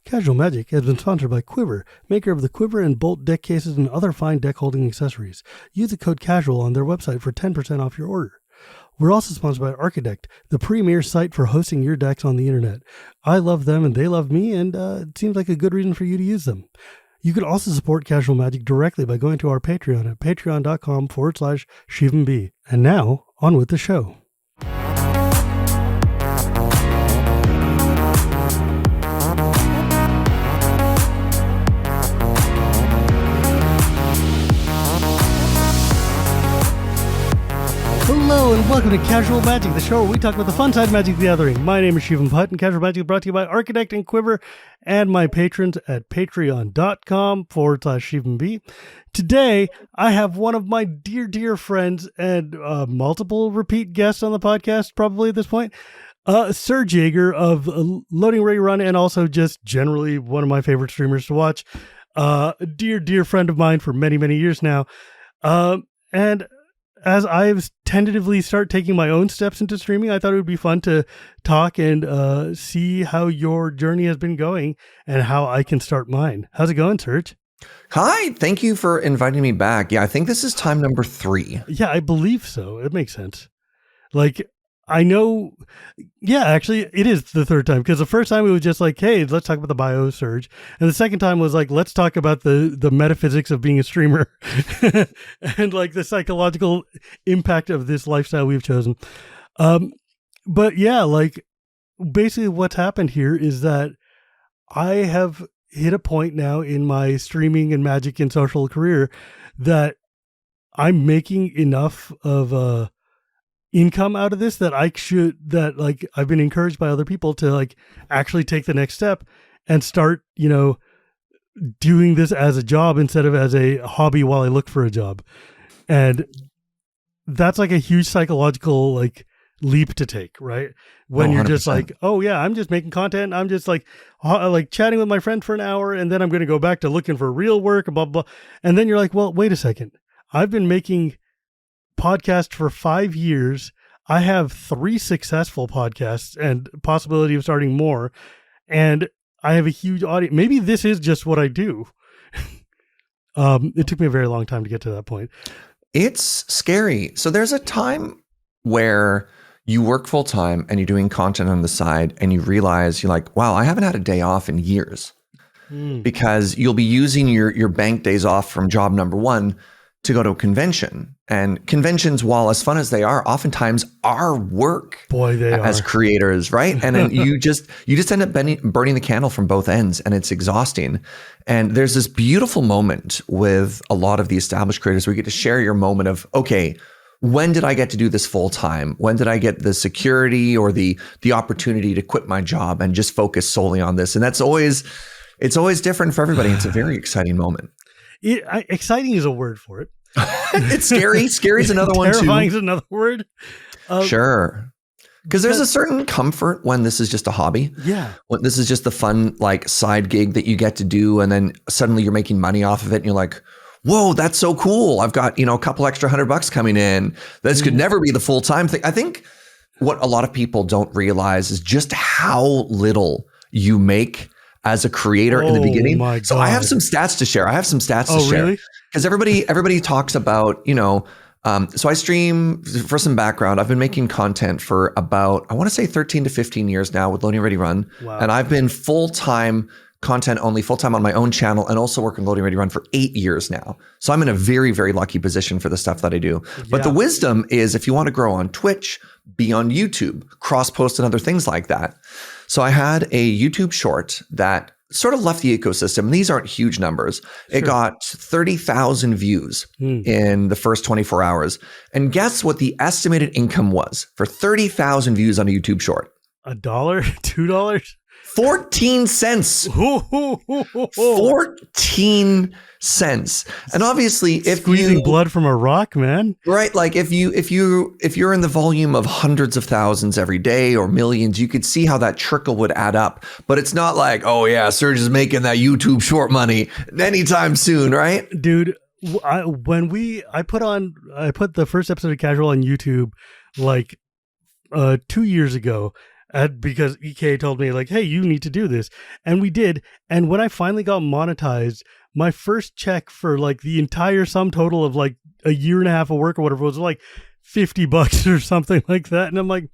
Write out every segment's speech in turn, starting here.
Casual Magic has been sponsored by Quiver, maker of the Quiver and Bolt deck cases and other fine deck holding accessories. Use the code CASUAL on their website for 10% off your order. We're also sponsored by Architect, the premier site for hosting your decks on the internet. I love them and they love me, and it seems like a good reason for you to use them. You can also support Casual Magic directly by going to our Patreon at patreon.com/ShivamB. And now, on with the show. Hello and welcome to Casual Magic, the show where we talk about the fun side of Magic the Gathering. My name is Shivam, Bhatt, and Casual Magic is brought to you by Architect and Quiver and my patrons at patreon.com/ShivamB. Today, I have one of my dear friends and multiple repeat guests on the podcast, probably at this point, Serge Yager of Loading Ready Run, and also just generally one of my favorite streamers to watch. A dear friend of mine for many years now. And as I've tentatively start taking my own steps into streaming, I thought it would be fun to talk and see how your journey has been going and how I can start mine. How's it going, Serge? Hi, thank you for inviting me back. Yeah, I think this is time number 3. Yeah, I believe so. It makes sense. Like, I know, yeah, actually, it is the third time, because the first time it was just like, hey, let's talk about the bio, Serge. And the second time was like, let's talk about the metaphysics of being a streamer and like the psychological impact of this lifestyle we've chosen. But yeah, like basically what's happened here is that I have hit a point now in my streaming and Magic and social career that I'm making enough of income out of this that I've been encouraged by other people to like actually take the next step and start, doing this as a job instead of as a hobby while I look for a job. And that's like a huge psychological like leap to take, right? When you're just like, oh yeah, I'm just making content. I'm just like chatting with my friend for an hour and then I'm going to go back to looking for real work, blah, blah. And then you're like, well, wait a second. I've been making podcast for 5 years. I have 3 successful podcasts and possibility of starting more. And I have a huge audience. Maybe this is just what I do. It took me a very long time to get to that point. It's scary. So there's a time where you work full time and you're doing content on the side and you realize you're like, wow, I haven't had a day off in years because you'll be using your bank days off from job number 1 to go to a convention. And conventions, while as fun as they are, oftentimes are work. Boy, they as are. Creators, right? And then you just end up burning the candle from both ends, and it's exhausting. And there's this beautiful moment with a lot of the established creators where you get to share your moment of, okay, when did I get to do this full time? When did I get the security or the opportunity to quit my job and just focus solely on this? And it's always different for everybody. It's a very exciting moment. Exciting is a word for it. It's scary. Scary is another one too. Terrifying is another word. Sure. Because there's a certain comfort when this is just a hobby. Yeah. When this is just the fun like side gig that you get to do, and then suddenly you're making money off of it, and you're like, whoa, that's so cool. I've got, a couple extra $100 coming in. This could never be the full-time thing. I think what a lot of people don't realize is just how little you make as a creator in the beginning. My God. So I have some stats to share. Really? Because everybody talks about, so I stream. For some background, I've been making content for about, I want to say 13 to 15 years now with Loading Ready Run. Wow. And I've been full-time content only, full-time on my own channel, and also working Loading Ready Run for 8 years now. So I'm in a very, very lucky position for the stuff that I do. Yeah. But the wisdom is if you want to grow on Twitch, be on YouTube, cross-post and other things like that. So I had a YouTube short that sort of left the ecosystem. These aren't huge numbers. Sure. It got 30,000 views in the first 24 hours. And guess what the estimated income was for 30,000 views on a YouTube short? $1? $2? 14 cents. 14 cents. And obviously, if squeezing blood from a rock, man. Right, like if you're in the volume of hundreds of thousands every day or millions, you could see how that trickle would add up. But it's not like, oh yeah, Serge is making that YouTube short money anytime soon, right? Dude, I put the first episode of Casual on YouTube like 2 years ago. because EK told me like, hey, you need to do this. And we did. And when I finally got monetized, my first check for like the entire sum total of like a year and a half of work or whatever was like $50 or something like that. And I'm like,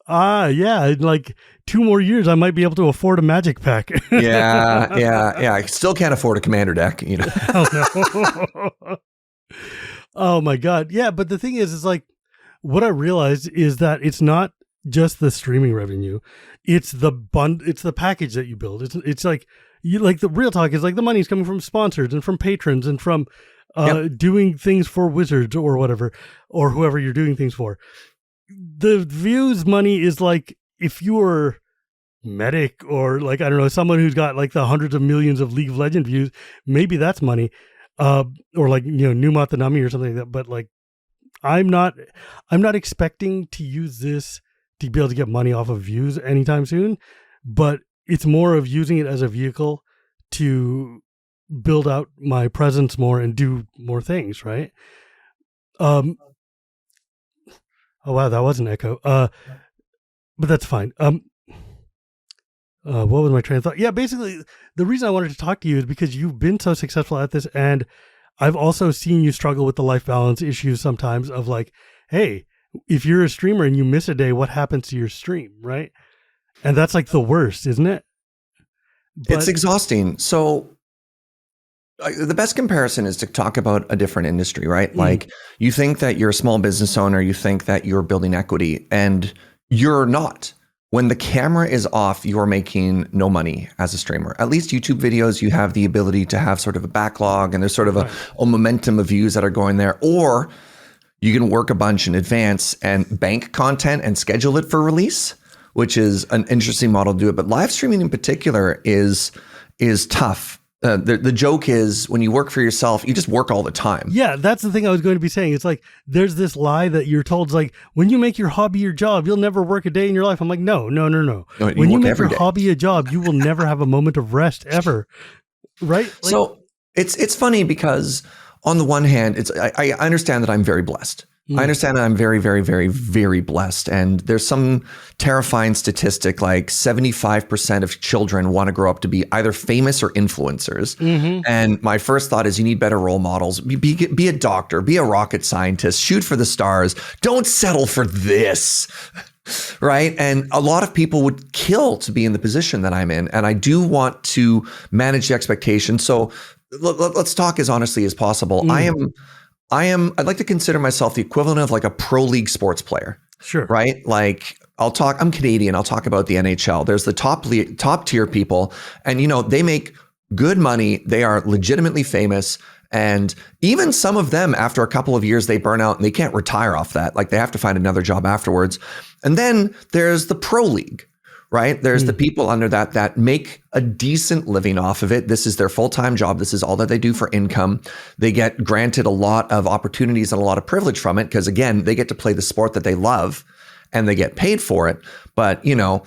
yeah, in like 2 more years, I might be able to afford a magic pack. Yeah. I still can't afford a commander deck, you know. Hell no. Oh my God. Yeah. But the thing is like, what I realized is that it's not just the streaming revenue. It's the package that you build. It's like, you like the real talk is like the money's coming from sponsors and from patrons and from doing things for Wizards or whatever, or whoever you're doing things for. The views money is like, if you were Medic or like, I don't know, someone who's got like the hundreds of millions of League of Legends views, maybe that's money. Or like, you know, Numat the Nummy or something like that. But like, I'm not expecting to use this to be able to get money off of views anytime soon, but it's more of using it as a vehicle to build out my presence more and do more things, right? Oh wow, that was an echo. But that's fine. What was my train of thought? Yeah, basically the reason I wanted to talk to you is because you've been so successful at this, and I've also seen you struggle with the life balance issues sometimes of like, hey, if you're a streamer and you miss a day, what happens to your stream, right? And that's like the worst, isn't it? But it's exhausting. So the best comparison is to talk about a different industry, right? Like you think that you're a small business owner, you think that you're building equity, and you're not. When the camera is off, you're making no money as a streamer. At least YouTube videos, you have the ability to have sort of a backlog and there's sort of a momentum of views that are going there. Or you can work a bunch in advance and bank content and schedule it for release, which is an interesting model to do it. But live streaming in particular is tough. The joke is when you work for yourself, you just work all the time. Yeah, that's the thing I was going to be saying. It's like there's this lie that you're told, it's like when you make your hobby your job, you'll never work a day in your life. I'm like, no. When you make your hobby a job, you will never have a moment of rest ever. Right? Like, so it's funny because on the one hand, I understand that I'm very blessed. I understand that I'm very, very, very, very blessed. And there's some terrifying statistic, like 75% of children want to grow up to be either famous or influencers. And my first thought is you need better role models. Be a doctor, be a rocket scientist, shoot for the stars. Don't settle for this. Right. And a lot of people would kill to be in the position that I'm in. And I do want to manage the expectation. So let's talk as honestly as possible. I'd like to consider myself the equivalent of like a pro league sports player. Sure. Right. Like I'm Canadian. I'll talk about the NHL. There's the top tier people, and you know, they make good money. They are legitimately famous. And even some of them, after a couple of years, they burn out and they can't retire off that. Like they have to find another job afterwards. And then there's the pro league. Right. There's the people under that make a decent living off of it. This is their full-time job. This is all that they do for income. They get granted a lot of opportunities and a lot of privilege from it because, again, they get to play the sport that they love and they get paid for it. But, you know,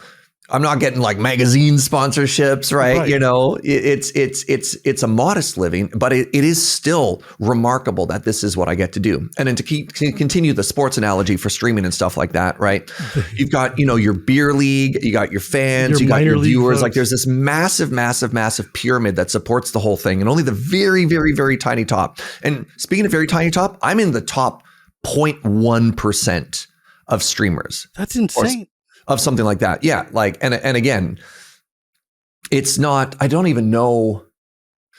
I'm not getting like magazine sponsorships, right? You know, it's a modest living, but it is still remarkable that this is what I get to do. And then to continue the sports analogy for streaming and stuff like that, right? You've got, you know, your beer league, you got your fans, you got your viewers. Folks. Like there's this massive pyramid that supports the whole thing, and only the very, very, very tiny top. And speaking of very tiny top, I'm in the top 0.1% of streamers. That's insane. Of something like that. Yeah. Like, and again, it's not, I don't even know.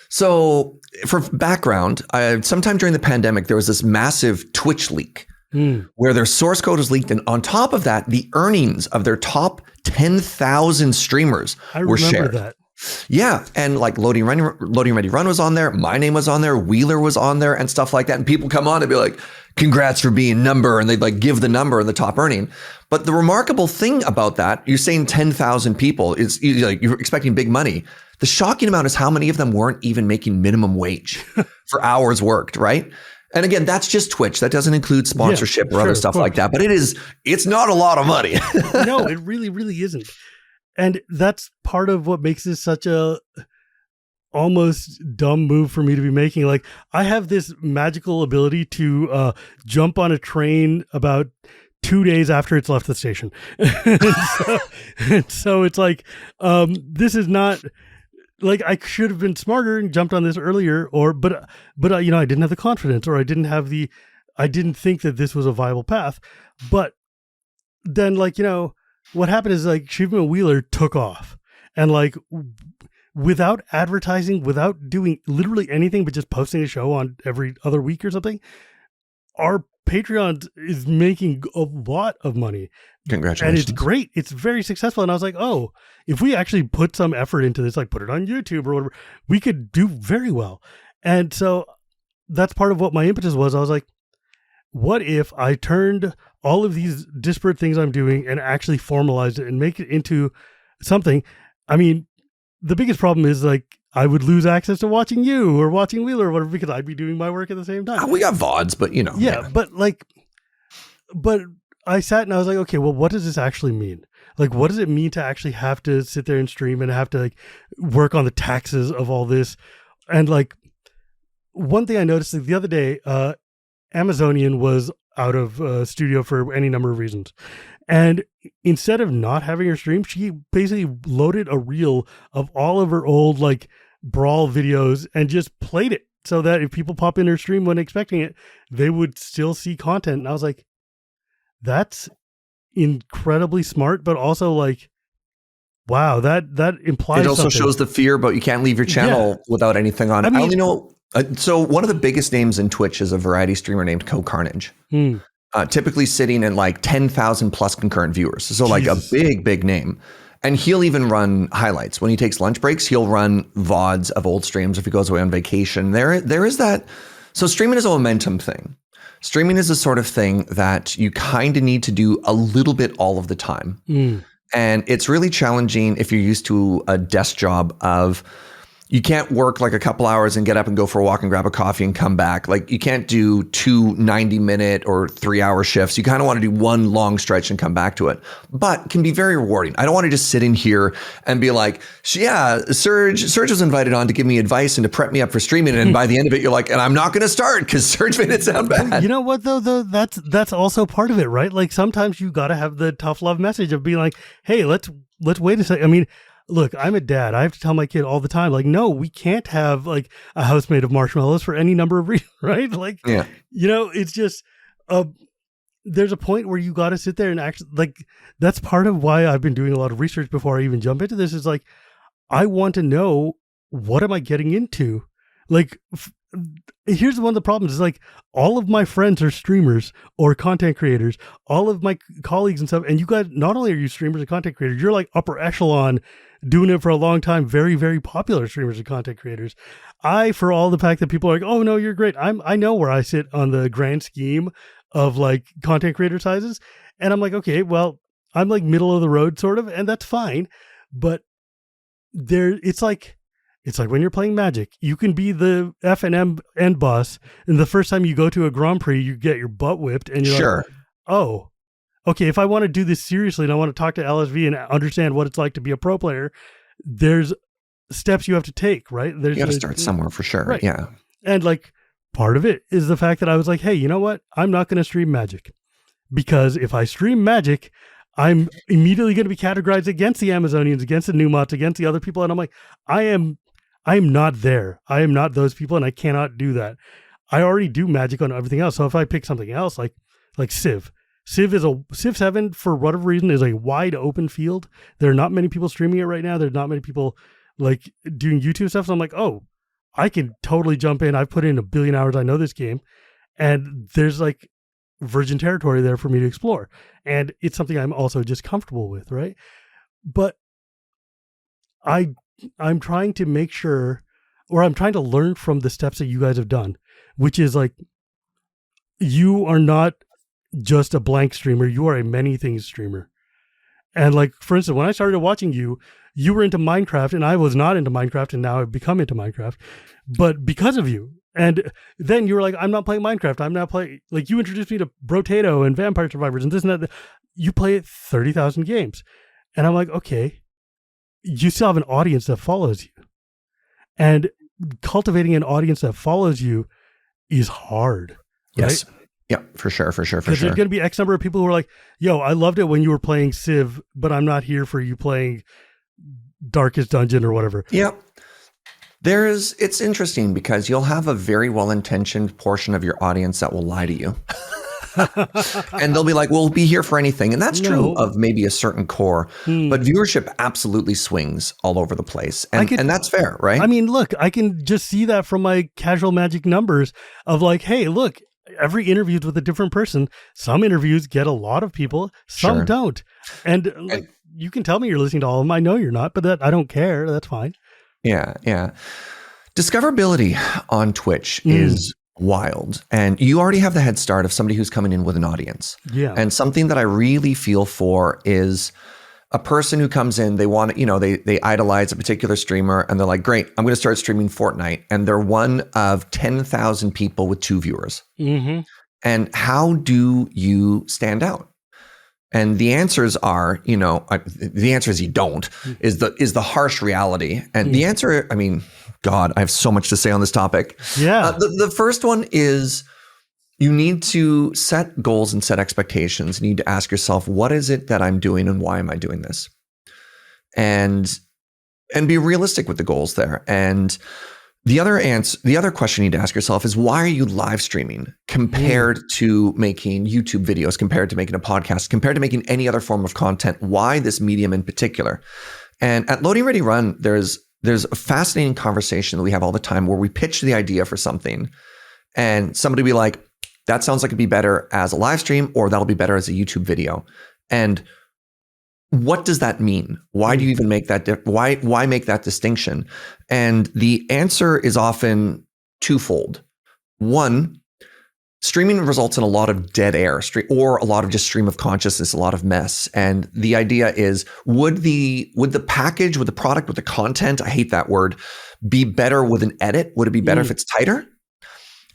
So for background, sometime during the pandemic, there was this massive Twitch leak where their source code was leaked. And on top of that, the earnings of their top 10,000 streamers were shared. That. Yeah. And like Loading Ready Run was on there. My name was on there. Wheeler was on there and stuff like that. And people come on and be like, congrats for being number. And they'd like give the number and the top earning. But the remarkable thing about that, you're saying 10,000 people, is like you're expecting big money. The shocking amount is how many of them weren't even making minimum wage for hours worked, right? And again, that's just Twitch. That doesn't include sponsorship or other stuff like that. But it's not a lot of money. No, it really, really isn't. And that's part of what makes this such a almost dumb move for me to be making. Like I have this magical ability to jump on a train about 2 days after it's left the station. and so it's like, this is not like, I should have been smarter and jumped on this earlier, but you know, I didn't have the confidence, or I didn't think that this was a viable path. But then, like, you know, what happened is, like, Shivam and Wheeler took off, and like, without advertising, without doing literally anything but just posting a show on every other week or something, our Patreon is making a lot of money. Congratulations. And it's great. It's very successful. And I was like, oh, if we actually put some effort into this, like put it on YouTube or whatever, we could do very well. And so that's part of what my impetus was. I was like, what if I turned all of these disparate things I'm doing and actually formalized it and make it into something? I mean, the biggest problem is, like, I would lose access to watching you or watching Wheeler or whatever, because I'd be doing my work at the same time. We got VODs, but you know. Yeah, but I sat and I was like, okay, well, what does this actually mean? Like, what does it mean to actually have to sit there and stream and have to, like, work on the taxes of all this? And, like, one thing I noticed, like, the other day, Amazonian was out of studio for any number of reasons. And instead of not having her stream, she basically loaded a reel of all of her old, like, Brawl videos and just played it so that if people pop in her stream when expecting it, they would still see content. And I was like, that's incredibly smart, but also, like, wow, that implies it also something. shows the fear, but you can't leave your channel without anything on. I only know. So one of the biggest names in Twitch is a variety streamer named Co-Carnage. Typically sitting in like 10,000 plus concurrent viewers. So like a big name. And he'll even run highlights. When he takes lunch breaks, he'll run VODs of old streams if he goes away on vacation. There is that. So streaming is a momentum thing. Streaming is the sort of thing that you kind of need to do a little bit all of the time. And it's really challenging if you're used to a desk job of, you can't work like a couple hours and get up and go for a walk and grab a coffee and come back. Like, you can't do 2 90-minute or 3-hour shifts. You kind of want to do one long stretch and come back to it, but can be very rewarding. I don't want to just sit in here and be like, yeah, Serge was invited on to give me advice and to prep me up for streaming. And by the end of it, you're like, and I'm not going to start because Serge made it sound bad. You know what, though, that's also part of it, right? Like, sometimes you got to have the tough love message of being like, hey, let's wait a second. I mean, look, I'm a dad. I have to tell my kid all the time, like, no, we can't have, like, a house made of marshmallows for any number of reasons, right? Like, you know, it's just, there's a point where you got to sit there and actually, like, that's part of why I've been doing a lot of research before I even jump into this, is like, I want to know, what am I getting into? Like, here's one of the problems, is like, all of my friends are streamers or content creators, all of my colleagues and stuff. And you guys, not only are you streamers and content creators, you're like upper echelon, doing it for a long time, very, very popular streamers and content creators. For all the fact that people are like, oh no, you're great. I know where I sit on the grand scheme of, like, content creator sizes. And I'm like, okay, well, I'm like middle of the road sort of, and that's fine. But it's like when you're playing Magic, you can be the F&M end boss, and the first time you go to a Grand Prix, you get your butt whipped, and you're like, oh, okay, if I want to do this seriously and I want to talk to LSV and understand what it's like to be a pro player, there's steps you have to take, right? You got to start somewhere for sure. Right. Yeah. And, like, part of it is the fact that I was like, hey, you know what? I'm not going to stream Magic, because if I stream Magic, I'm immediately going to be categorized against the Amazonians, against the Numots, against the other people. And I'm like, I am not there. I am not those people, and I cannot do that. I already do Magic on everything else. So if I pick something else, like Civ 7, for whatever reason, is a wide open field. There are not many people streaming it right now. There's not many people, like, doing YouTube stuff. So I'm like, oh, I can totally jump in. I've put in 1 billion hours. I know this game, and there's, like, virgin territory there for me to explore. And it's something I'm also just comfortable with. Right. But I'm trying to make sure, or I'm trying to learn from the steps that you guys have done, which is, like, you are not just a blank streamer. You are a many things streamer. And, like, for instance, when I started watching you, you were into Minecraft and I was not into Minecraft, and now I've become into Minecraft, but because of you. And then you were like, I'm not playing Minecraft. I'm not playing, like, you introduced me to Brotato and Vampire Survivors and this and that. You play 30,000 games. And I'm like, okay, you still have an audience that follows you, and cultivating an audience that follows you is hard. Yes. Right? Yeah, for sure. Because there's going to be X number of people who are like, yo, I loved it when you were playing Civ, but I'm not here for you playing Darkest Dungeon or whatever. Yeah. It's interesting because you'll have a very well-intentioned portion of your audience that will lie to you. And they'll be like, we'll be here for anything. And that's true of maybe a certain core, but viewership absolutely swings all over the place. And that's fair, right? I mean, look, I can just see that from my casual Magic numbers of like, hey, look, every interview is with a different person. Some interviews get a lot of people, some don't. And like, you can tell me you're listening to all of them. I know you're not, but I don't care. That's fine. Yeah, yeah. Discoverability on Twitch is wild. And you already have the head start of somebody who's coming in with an audience. Yeah. And something that I really feel for is a person who comes in, they want, they idolize a particular streamer and they're like, great, I'm going to start streaming Fortnite. And they're one of 10,000 people with 2 viewers. Mm-hmm. And how do you stand out? And the answers are, the answer is you don't, is the harsh reality. And the answer, I mean, God, I have so much to say on this topic. Yeah. The first one is you need to set goals and set expectations. You need to ask yourself, what is it that I'm doing and why am I doing this? And be realistic with the goals there. And the other question you need to ask yourself is, why are you live streaming compared to making YouTube videos, compared to making a podcast, compared to making any other form of content? Why this medium in particular? And at Loading Ready Run, there's a fascinating conversation that we have all the time where we pitch the idea for something and somebody will be like, that sounds like it'd be better as a live stream, or that'll be better as a YouTube video. And what does that mean? Why do you even make that? Why make that distinction? And the answer is often twofold. One, streaming results in a lot of dead air, or a lot of just stream of consciousness, a lot of mess. And the idea is, would the package, would the product, would the content, I hate that word, be better with an edit? Would it be better if it's tighter?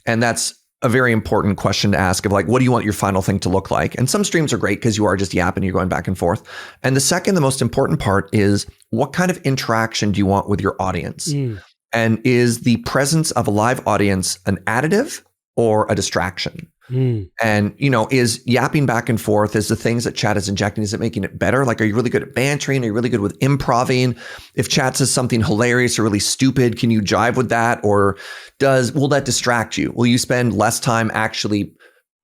And that's a very important question to ask of like, what do you want your final thing to look like? And some streams are great because you are just yapping, you're going back and forth. And the second, the most important part is, what kind of interaction do you want with your audience? And is the presence of a live audience an additive or a distraction? And, is yapping back and forth, is the things that chat is injecting, is it making it better? Like, are you really good at bantering? Are you really good with improving? If chat says something hilarious or really stupid, can you jive with that? Or will that distract you? Will you spend less time actually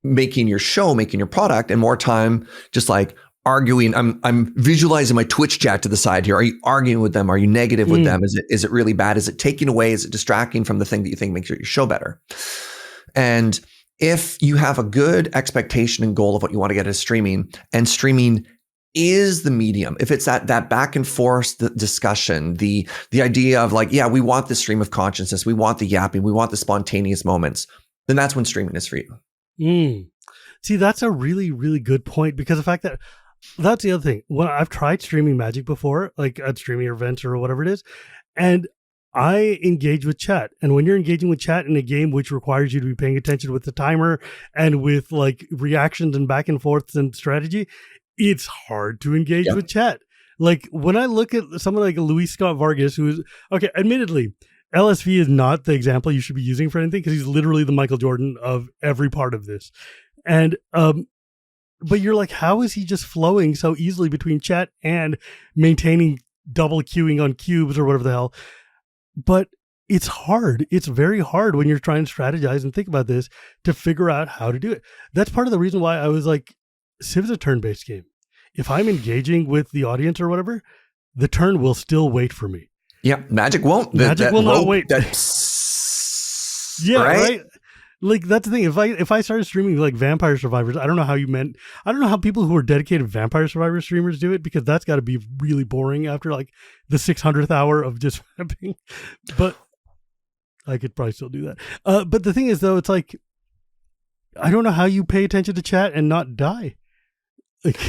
making your show, making your product, and more time just like arguing? I'm visualizing my Twitch chat to the side here. Are you arguing with them? Are you negative with them? Is it really bad? Is it taking away? Is it distracting from the thing that you think makes your show better? And if you have a good expectation and goal of what you want to get as streaming, and streaming is the medium, if it's that back and forth discussion, the idea of like, yeah, we want the stream of consciousness, we want the yapping, we want the spontaneous moments, then that's when streaming is for you. See, that's a really, really good point, because the fact that's the other thing. When I've tried streaming Magic before, like at streaming events or whatever it is, and I engage with chat. And when you're engaging with chat in a game which requires you to be paying attention with the timer and with like reactions and back and forths and strategy, it's hard to engage with chat. Like when I look at someone like Luis Scott Vargas, who is, okay, admittedly, LSV is not the example you should be using for anything, because he's literally the Michael Jordan of every part of this. And, but you're like, how is he just flowing so easily between chat and maintaining double queuing on cubes or whatever the hell? But it's hard. It's very hard when you're trying to strategize and think about this to figure out how to do it. That's part of the reason why I was like, Civ is a turn-based game. If I'm engaging with the audience or whatever, the turn will still wait for me. Yeah, Magic won't. Magic will not wait. Yeah, right? Like, that's the thing. If I started streaming like Vampire Survivors, I don't know how people who are dedicated Vampire Survivor streamers do it, because that's got to be really boring after like the 600th hour of just vamping. But I could probably still do that. But the thing is, though, it's like, I don't know how you pay attention to chat and not die. Like,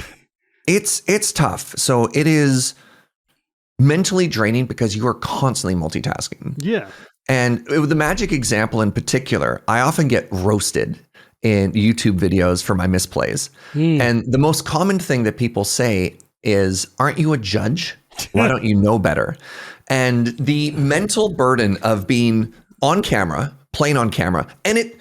it's tough. So it is mentally draining because you are constantly multitasking. Yeah. And with the Magic example in particular, I often get roasted in YouTube videos for my misplays. And the most common thing that people say is, aren't you a judge? Why don't you know better? And the mental burden of being on camera, playing on camera, and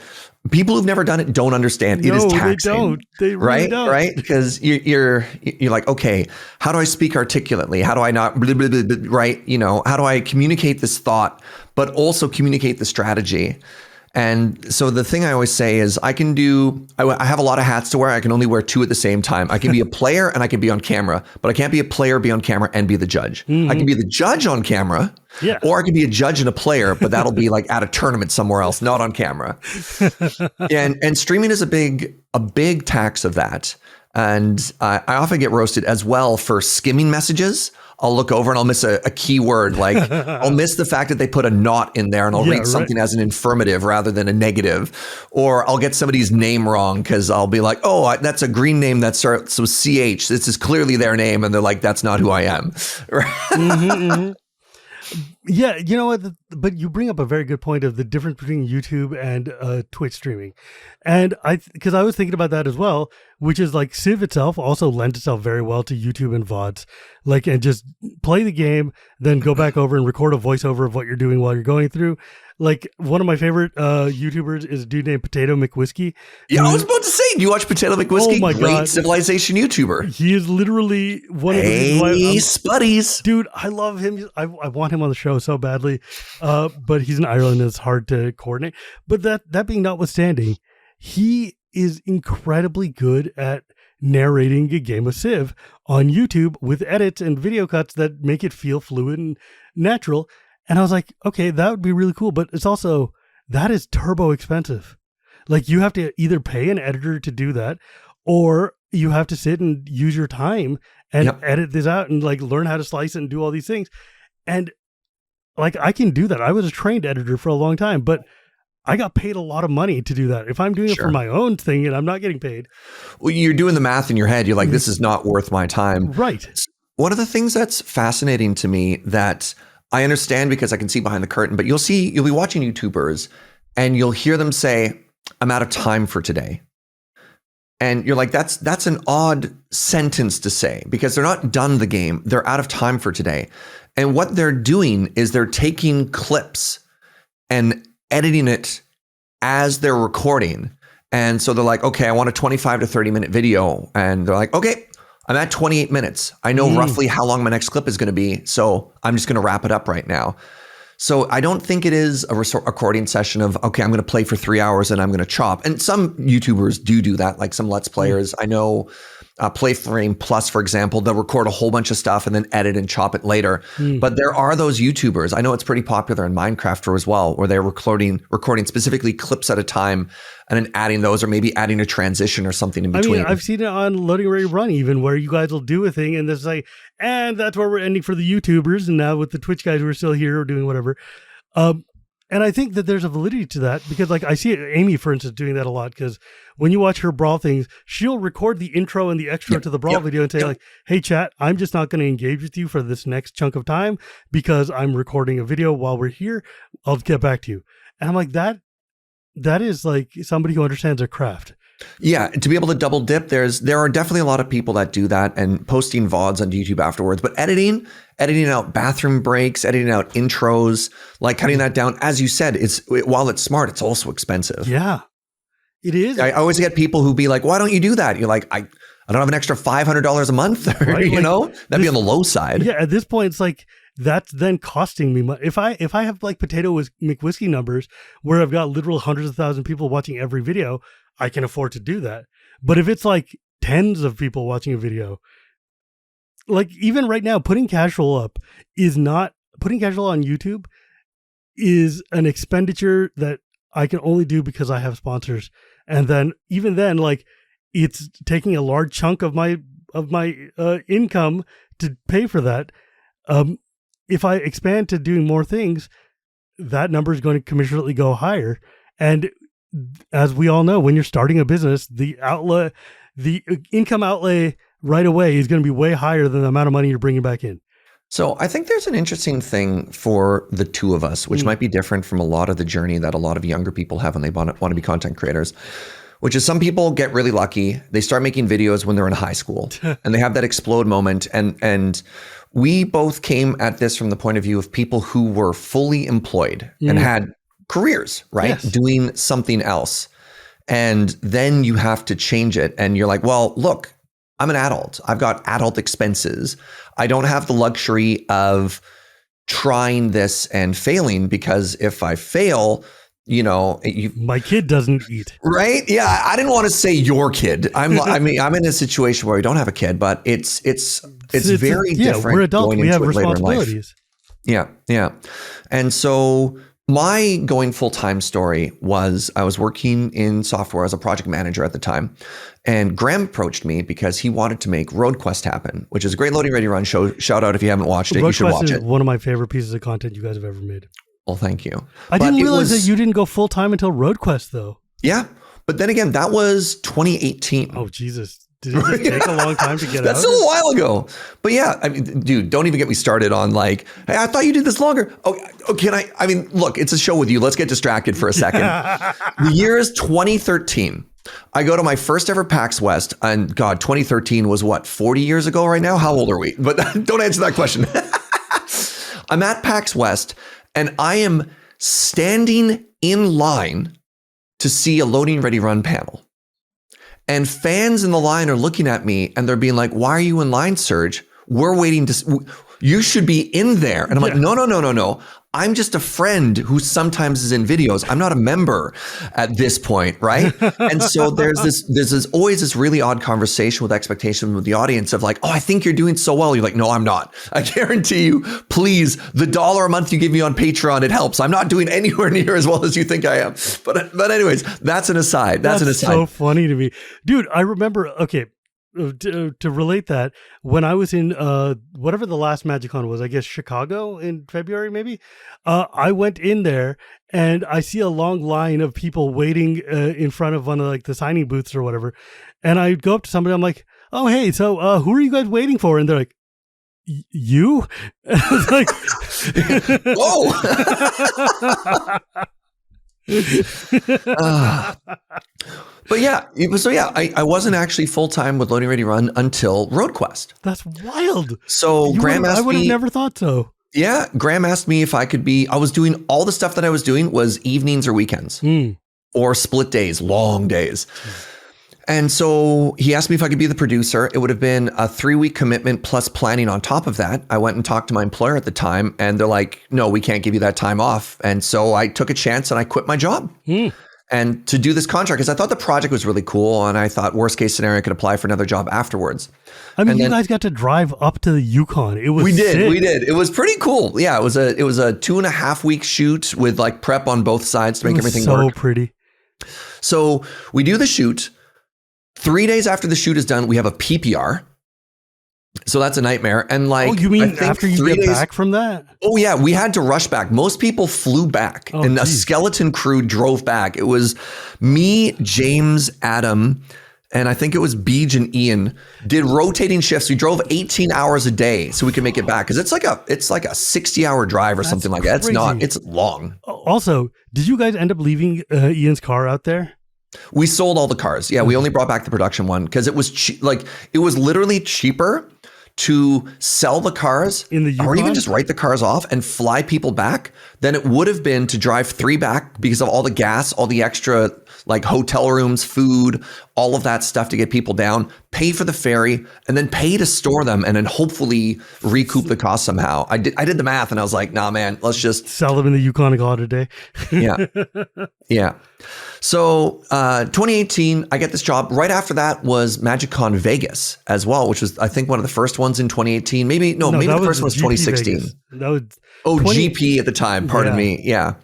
People who've never done it don't understand. It is taxing. They don't. They really don't. Right? Because you're like, okay, how do I speak articulately? How do I not, blah, blah, blah, blah, right? How do I communicate this thought, but also communicate the strategy? And so the thing I always say is I have a lot of hats to wear. I can only wear two at the same time. I can be a player and I can be on camera, but I can't be a player, be on camera, and be the judge. Mm-hmm. I can be the judge on camera, or I can be a judge and a player, but that'll be like at a tournament somewhere else, not on camera. and streaming is a big tax of that. And I often get roasted as well for skimming messages. I'll look over and I'll miss a key word. Like I'll miss the fact that they put a not in there and I'll read something as an affirmative rather than a negative. Or I'll get somebody's name wrong because I'll be like, oh, that's a green name that starts with CH. This is clearly their name. And they're like, that's not who I am. Mm-hmm. Yeah, you know what? But you bring up a very good point of the difference between YouTube and Twitch streaming. And because I was thinking about that as well, which is like Civ itself also lends itself very well to YouTube and VODs. Like, and just play the game, then go back over and record a voiceover of what you're doing while you're going through. Like, one of my favorite YouTubers is a dude named Potato McWhiskey. Yeah, I was about to say, do you watch Potato McWhiskey? Oh my Great God. Civilization YouTuber. He is literally one of the Hey, Spuddies. Dude, I love him. I want him on the show so badly. But he's in Ireland and it's hard to coordinate. But that being notwithstanding, he is incredibly good at narrating a game of Civ on YouTube with edits and video cuts that make it feel fluid and natural. And I was like, okay, that would be really cool. But it's also, that is turbo expensive. Like, you have to either pay an editor to do that, or you have to sit and use your time and edit this out and like learn how to slice it and do all these things. And like, I can do that. I was a trained editor for a long time, but I got paid a lot of money to do that. If I'm doing it for my own thing and I'm not getting paid. Well, you're doing the math in your head. You're like, this is not worth my time. Right. One of the things that's fascinating to me that I understand because I can see behind the curtain, but you'll be watching YouTubers and you'll hear them say, I'm out of time for today. And you're like, that's an odd sentence to say because they're not done the game. They're out of time for today. And what they're doing is they're taking clips and editing it as they're recording. And so they're like, okay, I want a 25 to 30 minute video. And they're like, okay, I'm at 28 minutes. I know roughly how long my next clip is going to be. So I'm just going to wrap it up right now. So I don't think it is a recording session of, okay, I'm going to play for 3 hours and I'm going to chop. And some YouTubers do that, like some Let's Players. I know Playframe Plus, for example, they'll record a whole bunch of stuff and then edit and chop it later. But there are those YouTubers. I know it's pretty popular in Minecraft as well, where they're recording specifically clips at a time and then adding those, or maybe adding a transition or something in between. I mean, I've seen it on Loading Ready Run even, where you guys will do a thing and it's like, and that's where we're ending for the YouTubers. And now with the Twitch guys who are still here or doing whatever. And I think that there's a validity to that because, like, I see Amy, for instance, doing that a lot because when you watch her Brawl things, she'll record the intro and the extra to the Brawl video and say, like, hey, chat, I'm just not going to engage with you for this next chunk of time because I'm recording a video while we're here. I'll get back to you. And I'm like, that is like somebody who understands their craft. Yeah, to be able to double dip, there are definitely a lot of people that do that and posting VODs on YouTube afterwards. But editing out bathroom breaks, editing out intros, like cutting that down, as you said, while it's smart, it's also expensive. Yeah, it is. I always get people who be like, why don't you do that? You're like, I don't have an extra $500 a month, right? That'd be on the low side. Yeah, at this point, it's like, that's then costing me money. If I have like Potato McWhiskey numbers where I've got literal hundreds of thousands of people watching every video, I can afford to do that. But if it's like tens of people watching a video, like even right now, putting casual on YouTube is an expenditure that I can only do because I have sponsors. And then even then, like, it's taking a large chunk of my income to pay for that. If I expand to doing more things, that number is going to commensurately go higher. And as we all know, when you're starting a business, the income outlay right away is going to be way higher than the amount of money you're bringing back in. So I think there's an interesting thing for the two of us, which might be different from a lot of the journey that a lot of younger people have when they want to be content creators, which is some people get really lucky. They start making videos when they're in high school and they have that explode moment. And we both came at this from the point of view of people who were fully employed and had careers, right? Yes. Doing something else. And then you have to change it. And you're like, well, look, I'm an adult. I've got adult expenses. I don't have the luxury of trying this and failing, because if I fail, my kid doesn't eat. Right? Yeah. I didn't want to say your kid. I'm in a situation where we don't have a kid, but it's very different. We're adults. We have responsibilities. Yeah. Yeah. And so my going full-time story was I was working in software as a project manager at the time. And Graham approached me because he wanted to make RoadQuest happen, which is a great loading ready run show. Shout out if you haven't watched it. You should watch it. One of my favorite pieces of content you guys have ever made. Well, thank you. I didn't realize that you didn't go full-time until RoadQuest, though. Yeah. But then again, that was 2018. Oh, Jesus. Did it just take a long time to get out? That's still a while ago. But yeah, I mean, dude, don't even get me started on like, hey, I thought you did this longer. Oh, can I? I mean, look, it's a show with you. Let's get distracted for a second. The year is 2013. I go to my first ever PAX West, and God, 2013 was what, 40 years ago right now? How old are we? But don't answer that question. I'm at PAX West, and I am standing in line to see a loading ready run panel. And fans in the line are looking at me and they're being like, why are you in line, Serge? We're waiting you should be in there. And I'm like, no. I'm just a friend who sometimes is in videos. I'm not a member at this point, right? And so there's always this really odd conversation with expectation with the audience of like, oh, I think you're doing so well. You're like, no, I'm not. I guarantee you, please, the $1 a month you give me on Patreon, it helps. I'm not doing anywhere near as well as you think I am. But anyways, that's an aside. That's so funny to me. Dude, I remember, okay, to relate that, when I was in whatever the last MagicCon was, I guess Chicago in February maybe, I went in there and I see a long line of people waiting in front of one of like the signing booths or whatever, and I go up to somebody, I'm like, oh hey, so who are you guys waiting for? And they're like, you? And I was like, whoa. But yeah, I wasn't actually full-time with Loading Ready Run until RoadQuest. That's wild. So Graham asked me. I would have never thought so. Yeah, Graham asked me if I could I was doing all the stuff that I was doing was evenings or weekends or split days, long days. And so he asked me if I could be the producer. It would have been a 3-week commitment plus planning on top of that. I went and talked to my employer at the time and they're like, no, we can't give you that time off. And so I took a chance and I quit my job. And to do this contract, because I thought the project was really cool, and I thought worst case scenario I could apply for another job afterwards. I mean, you guys got to drive up to the Yukon. It was sick. We did. It was pretty cool. Yeah, it was a 2.5 week shoot with like prep on both sides to make everything work. So pretty. So we do the shoot. 3 days after the shoot is done, we have a PPR. So that's a nightmare. And like, oh, you mean after you get back from that? Oh yeah, we had to rush back. Most people flew back, and a skeleton crew drove back. It was me, James, Adam, and I think it was Beej and Ian did rotating shifts. We drove 18 hours a day so we could make it back, because it's like a 60-hour drive or something like that. It's long. Also, did you guys end up leaving Ian's car out there? We sold all the cars. Yeah, we only brought back the production one because it was it was literally cheaper to sell the cars in the Yukon? Or even just write the cars off and fly people back than it would have been to drive 3 back because of all the gas, all the extra like hotel rooms, food, all of that stuff to get people down, pay for the ferry, and then pay to store them and then hopefully recoup the cost somehow. I did the math and I was like, nah, man, let's just sell them in the Yukon and call it a day. Yeah. Yeah. So 2018, I get this job. Right after that was MagicCon Vegas as well, which was, I think, one of the first ones in 2018, maybe the first one was 2016. Vegas. That was GP at the time. Pardon me. Yeah.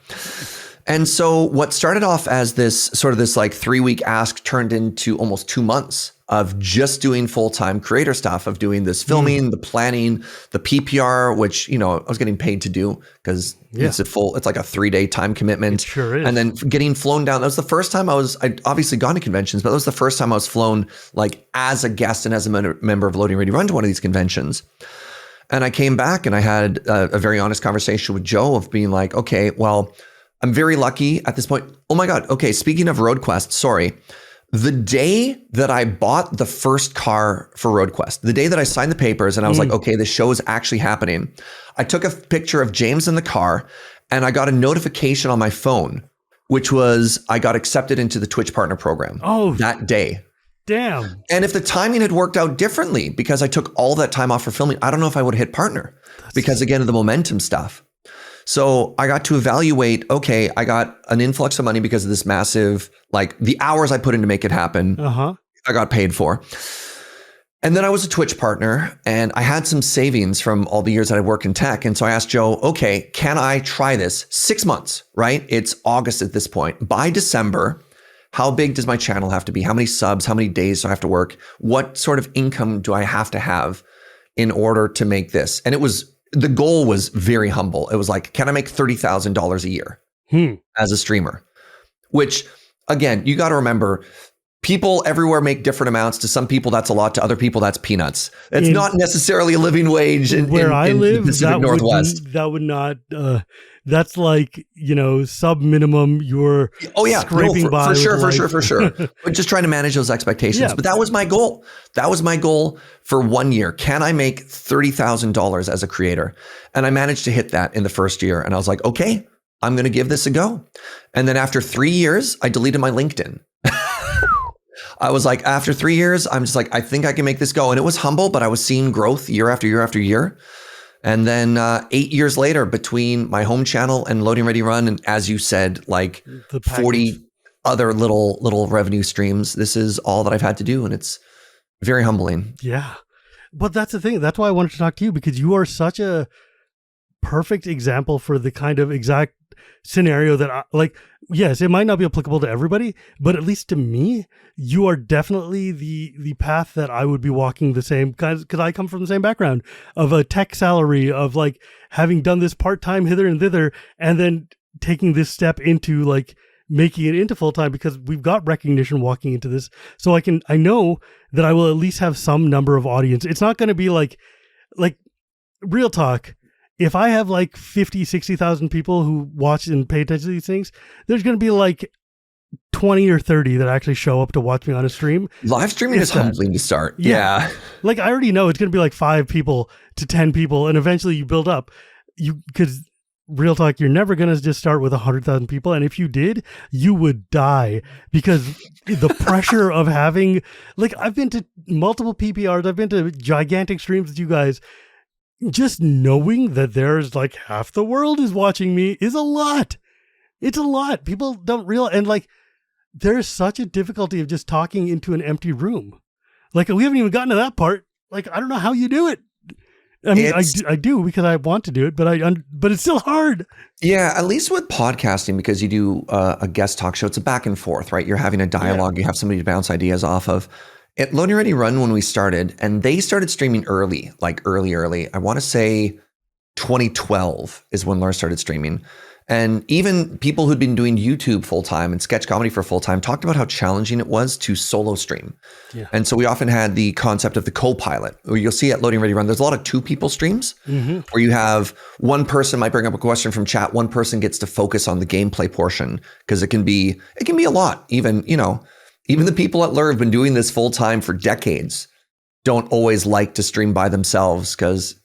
And so what started off as this like 3-week ask turned into almost 2 months of just doing full-time creator stuff, of doing this filming, the planning, the PPR, which, I was getting paid to do because it's like a 3-day time commitment. It sure is. And then getting flown down. That was the first time I'd obviously gone to conventions, but that was the first time I was flown like as a guest and as a member of Loading Ready Run to one of these conventions. And I came back and I had a very honest conversation with Joe of being like, okay, well, I'm very lucky at this point. Oh my God. Okay. Speaking of RoadQuest, sorry. The day that I bought the first car for RoadQuest, the day that I signed the papers and I was like, okay, this show is actually happening. I took a picture of James in the car and I got a notification on my phone which was I got accepted into the Twitch partner program that day. Damn. And if the timing had worked out differently, because I took all that time off for filming, I don't know if I would have hit partner because again, of the momentum stuff. So I got to evaluate, okay, I got an influx of money because of this massive, like the hours I put in to make it happen, I got paid for. And then I was a Twitch partner and I had some savings from all the years that I worked in tech. And so I asked Joe, okay, can I try this? 6 months, right? It's August at this point. By December, how big does my channel have to be? How many subs? How many days do I have to work? What sort of income do I have to have in order to make this? And the goal was very humble. It was like, can I make $30,000 a year as a streamer? Which again, you got to remember, people everywhere make different amounts. To some people, that's a lot. To other people, that's peanuts. It's not necessarily a living wage in the Pacific Northwest. That would not. That's like, sub minimum. You're scraping by. For sure. But just trying to manage those expectations. Yeah. But that was my goal. That was my goal for 1 year. Can I make $30,000 as a creator? And I managed to hit that in the first year. And I was like, okay, I'm going to give this a go. And then after 3 years, I deleted my LinkedIn. I was like, after 3 years, I'm just like, I think I can make this go. And it was humble, but I was seeing growth year after year after year. And then 8 years later, between my home channel and Loading Ready Run, and as you said, like 40 other little revenue streams, this is all that I've had to do. And it's very humbling. Yeah. But that's the thing. That's why I wanted to talk to you, because you are such a perfect example for the kind of exact scenario that yes, it might not be applicable to everybody, but at least to me, you are definitely the path that I would be walking the same, because I come from the same background of a tech salary, of like having done this part-time hither and thither, and then taking this step into like making it into full-time, because we've got recognition walking into this. So I know that I will at least have some number of audience. It's not going to be like real talk. If I have like 50, 60,000 people who watch and pay attention to these things, there's going to be like 20 or 30 that actually show up to watch me on a stream. Live streaming is humbling to start. Yeah. Like I already know it's going to be like 5 people to 10 people. And eventually you build up. Because real talk, you're never going to just start with 100,000 people. And if you did, you would die, because the pressure of having, like, I've been to multiple PPRs. I've been to gigantic streams with you guys. Just knowing that there's like half the world is watching me is a lot. It's a lot. People don't realize. And like, there's such a difficulty of just talking into an empty room. Like, we haven't even gotten to that part. Like, I don't know how you do it. I mean, I do because I want to do it, but it's still hard. Yeah. At least with podcasting, because you do a guest talk show, it's a back and forth, right? You're having a dialogue. You have somebody to bounce ideas off of. At Loading Ready Run, when we started, and they started streaming early, like early. I want to say 2012 is when Laura started streaming. And even people who'd been doing YouTube full-time and sketch comedy for full-time talked about how challenging it was to solo stream. Yeah. And so we often had the concept of the co-pilot, where you'll see at Loading Ready Run, there's a lot of 2 people streams where you have one person might bring up a question from chat. One person gets to focus on the gameplay portion, because it can be a lot. Even the people at Lure have been doing this full time for decades, don't always like to stream by themselves, because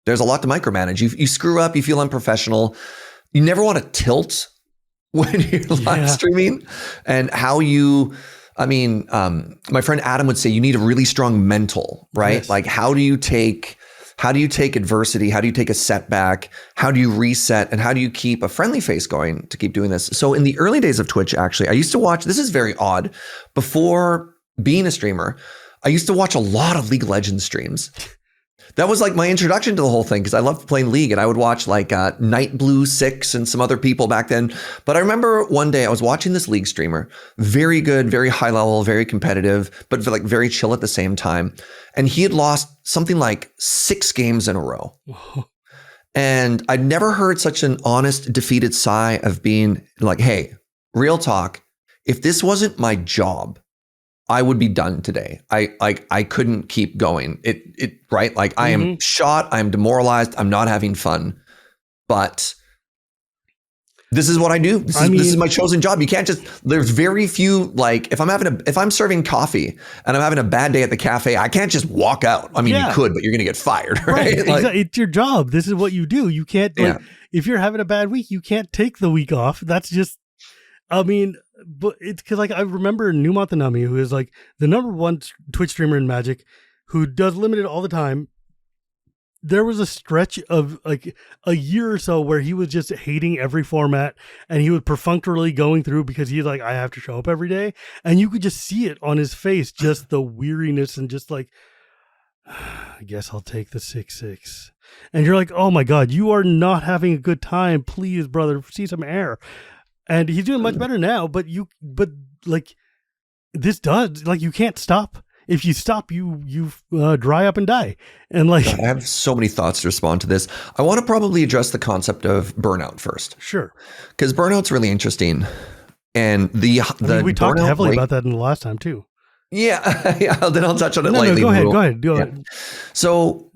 there's a lot to micromanage. You screw up, you feel unprofessional. You never want to tilt when you're live streaming. And my friend Adam would say you need a really strong mental, right? Yes. Like, how do you take adversity? How do you take a setback? How do you reset? And how do you keep a friendly face going to keep doing this? So in the early days of Twitch, actually, I used to watch, this is very odd, before being a streamer, I used to watch a lot of League of Legends streams. That was like my introduction to the whole thing, because I loved playing League, and I would watch like Night Blue 6 and some other people back then. But I remember one day I was watching this League streamer, very good, very high level, very competitive, but like very chill at the same time. And he had lost something like 6 games in a row. And I'd never heard such an honest, defeated sigh of being like, hey, real talk, if this wasn't my job, I would be done today. I couldn't keep going. Right? Like, I am shot. I'm demoralized. I'm not having fun. But this is what I do. This is my chosen job. You can't just, there's very few, like, if I'm serving coffee and I'm having a bad day at the cafe, I can't just walk out. I mean, you could, but you're going to get fired, right? Like, exactly. It's your job. This is what you do. You can't, if you're having a bad week, you can't take the week off. That's just, I mean, but it's because like I remember Newmont the Nummy, who is like the number one Twitch streamer in Magic, who does limited all the time. There was a stretch of like a year or so where he was just hating every format, and he was perfunctorily going through because he's like, I have to show up every day. And you could just see it on his face, just the weariness and just like, I guess I'll take the 6/6. And you're like, oh my God, you are not having a good time. Please, brother, see some air. And he's doing much better now, but like this does, like, you can't stop. If you stop, you dry up and die. And like, I have so many thoughts to respond to this. I want to probably address the concept of burnout first. Sure. Because burnout's really interesting. And we talked heavily about that in the last time too. Yeah. Yeah. Then I'll touch on it lightly. Go ahead. So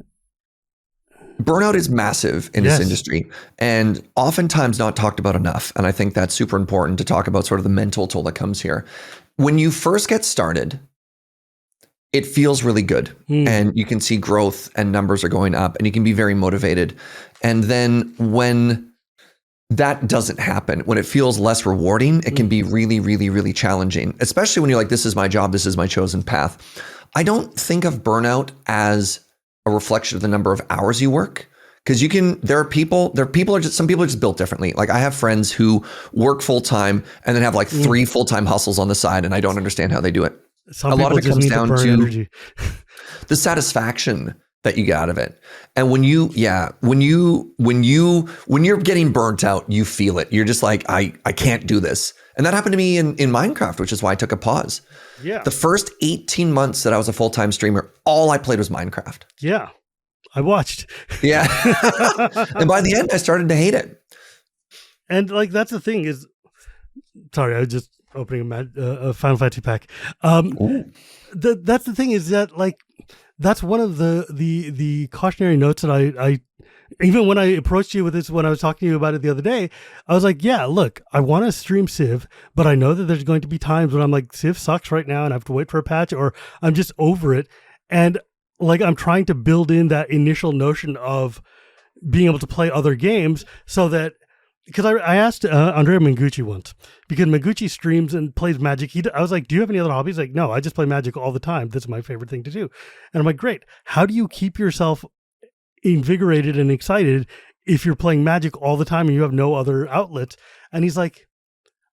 burnout is massive in this industry and oftentimes not talked about enough. And I think that's super important to talk about sort of the mental toll that comes here. When you first get started, it feels really good and you can see growth and numbers are going up and you can be very motivated. And then when that doesn't happen, when it feels less rewarding, it can be really, really, really challenging, especially when you're like, this is my job, this is my chosen path. I don't think of burnout as a reflection of the number of hours you work. Because some people are just built differently. Like I have friends who work full time and then have like 3 full-time hustles on the side, and I don't understand how they do it. A lot of it comes down to the satisfaction that you get out of it. And when you're getting burnt out, you feel it. You're just like, I can't do this. And that happened to me in Minecraft, which is why I took a pause. Yeah. The first 18 months that I was a full-time streamer, all I played was Minecraft. Yeah. I watched. Yeah. And by the end, I started to hate it. And like, that's the thing is, sorry, I was just opening a Final Fantasy pack. That's the thing is that like, that's one of the cautionary notes that I even when I approached you with this, when I was talking to you about it the other day, I was like, yeah, look, I want to stream Civ, but I know that there's going to be times when I'm like, Civ sucks right now and I have to wait for a patch, or I'm just over it. And like, I'm trying to build in that initial notion of being able to play other games so that, because I asked Andrea Mengucci once, because Mengucci streams and plays Magic. I was like, do you have any other hobbies? Like, no, I just play Magic all the time. That's my favorite thing to do. And I'm like, great. How do you keep yourself invigorated and excited if you're playing Magic all the time and you have no other outlets? And he's like,